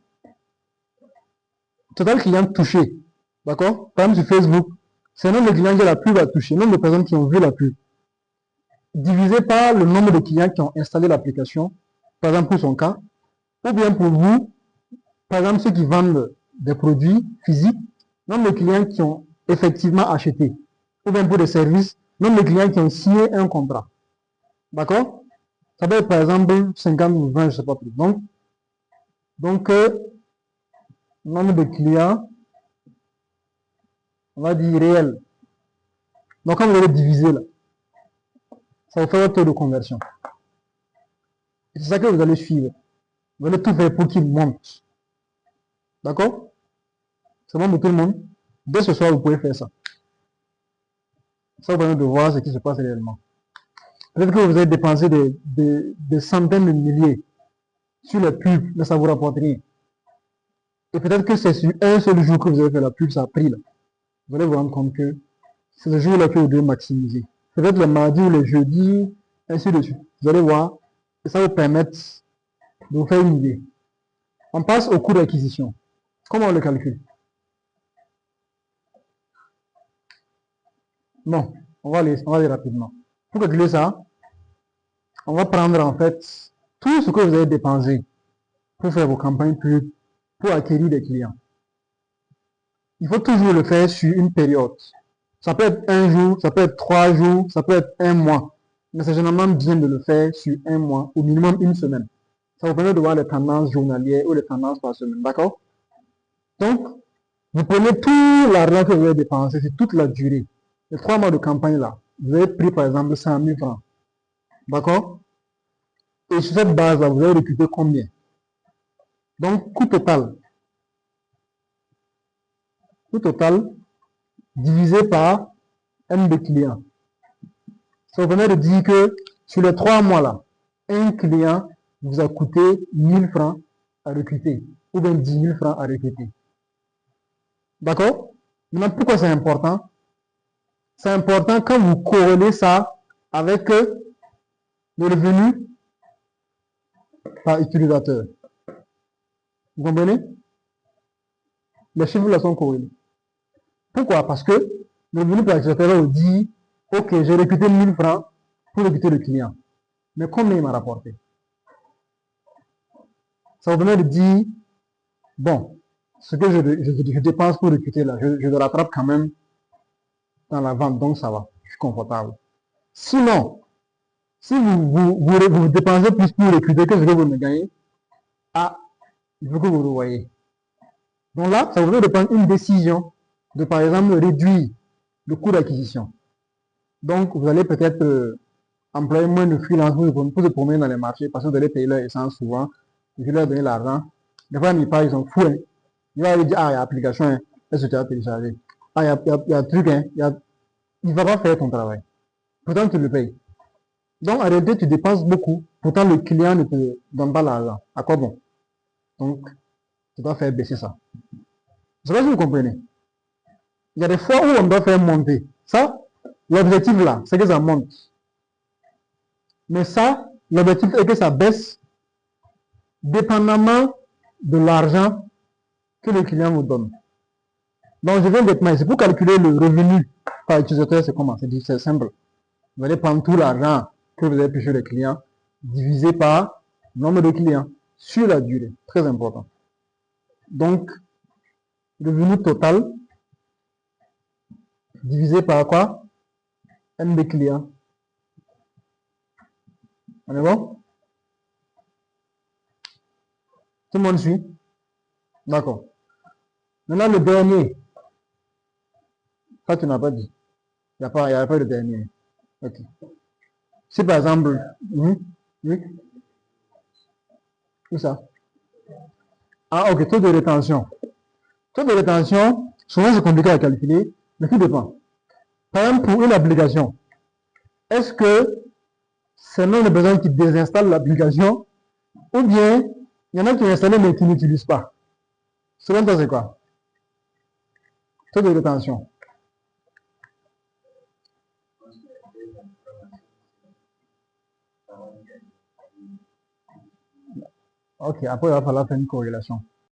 touché. D'accord? Par exemple, sur Facebook, c'est le nombre de clients que la pub a touché, le nombre de personnes qui ont vu la pub, divisé par le nombre de clients qui ont installé l'application, par exemple pour son cas, ou bien pour vous, par exemple ceux qui vendent des produits physiques, nombre de clients qui ont effectivement acheté, ou bien pour des services, nombre de clients qui ont signé un contrat. D'accord? Ça peut être par exemple 50 ou 20, je ne sais pas plus. Donc nombre de clients, on va dire réel. Donc quand vous allez diviser là, ça va faire votre taux de conversion. Et c'est ça que vous allez suivre. Vous allez tout faire pour qu'il monte. D'accord? C'est bon pour tout le monde. Dès ce soir, vous pouvez faire ça. Ça vous permet de voir ce qui se passe réellement. Peut-être que vous avez dépensé des centaines de milliers sur les pubs, mais ça ne vous rapporte rien. Et peut-être que c'est sur un seul jour que vous avez fait la pub, ça a pris là. Vous allez vous rendre compte que c'est ce jour-là que vous devez maximiser. Peut-être le mardi ou le jeudi, ainsi de suite. Vous allez voir, et ça vous permet de vous faire une idée. On passe au coût d'acquisition. Comment on le calcule? Non, on va aller rapidement. Pour calculer ça, on va prendre en fait tout ce que vous avez dépensé pour faire vos campagnes pub, pour acquérir des clients. Il faut toujours le faire sur une période. Ça peut être un jour, ça peut être 3 jours, ça peut être un mois. Mais c'est généralement bien de le faire sur un mois, au minimum une semaine. Ça vous permet de voir les tendances journalières ou les tendances par semaine. D'accord? Donc, vous prenez tout l'argent que vous avez dépensé sur toute la durée. Les 3 mois de campagne là, vous avez pris par exemple 100 000 francs. D'accord? Et sur cette base là, vous avez récupéré combien? Donc, coût total divisé par N de clients. Ça vous permet de dire que sur les 3 mois là, un client vous a coûté 1000 francs à recruter, ou bien 10 000 francs à recruter. D'accord? Maintenant, pourquoi c'est important? C'est important quand vous corrélez ça avec le revenu par utilisateur. Vous comprenez? Les chiffres là sont corrélés. Pourquoi? Parce que le revenu par utilisateur vous dit, ok, j'ai recruté 1000 francs pour recruter le client. Mais combien il m'a rapporté? Ça vous permet de dire, bon, ce que je dépense pour recruter là, je le rattrape quand même dans la vente, donc ça va, je suis confortable. Sinon, si vous dépensez plus pour recruter que ce que vous me gagnez, il faut que vous le voyez. Donc là, ça vous permet de prendre une décision de, par exemple, réduire le coût d'acquisition. Donc, vous allez peut-être employer moins de freelancers pour se promener dans les marchés parce que vous allez payer leur essence souvent. je leur ai donné l'argent. Des fois, ils parlent, ils sont fous. Hein. Il va lui dire, ah, il y a application, hein. Est-ce que tu as téléchargé? Ah, il y a truc, hein. Il ne va pas faire ton travail. Pourtant, tu le payes. Donc, en réalité, tu dépenses beaucoup. Pourtant, le client ne te donne pas l'argent. À quoi bon? Donc, tu dois faire baisser ça. Je sais pas si vous comprenez. Il y a des fois où on doit faire monter. Ça, l'objectif là, c'est que ça monte. Mais ça, l'objectif est que ça baisse dépendamment de l'argent que le client vous donne. Donc, je viens d'être mal. C'est pour calculer le revenu par utilisateur, c'est comment? C'est simple. Vous allez prendre tout l'argent que vous avez payé les clients, divisé par le nombre de clients sur la durée. Très important. Donc, revenu total divisé par quoi? N de clients. On est bon? Tout le monde suit? D'accord. Maintenant, le dernier. Ça, tu n'as pas dit. Il n'y a pas de dernier. Ok. Si par exemple, oui, tout ça. Ah, ok, taux de rétention. Taux de rétention, souvent c'est compliqué à calculer, mais tout dépend. Par exemple, pour une application, est-ce que c'est même les personnes qui désinstallent l'application ou bien il y en a qui ont installé mais qui n'utilisent pas? Selon toi, c'est quoi? Taux de rétention. Ok, après il va falloir faire une corrélation.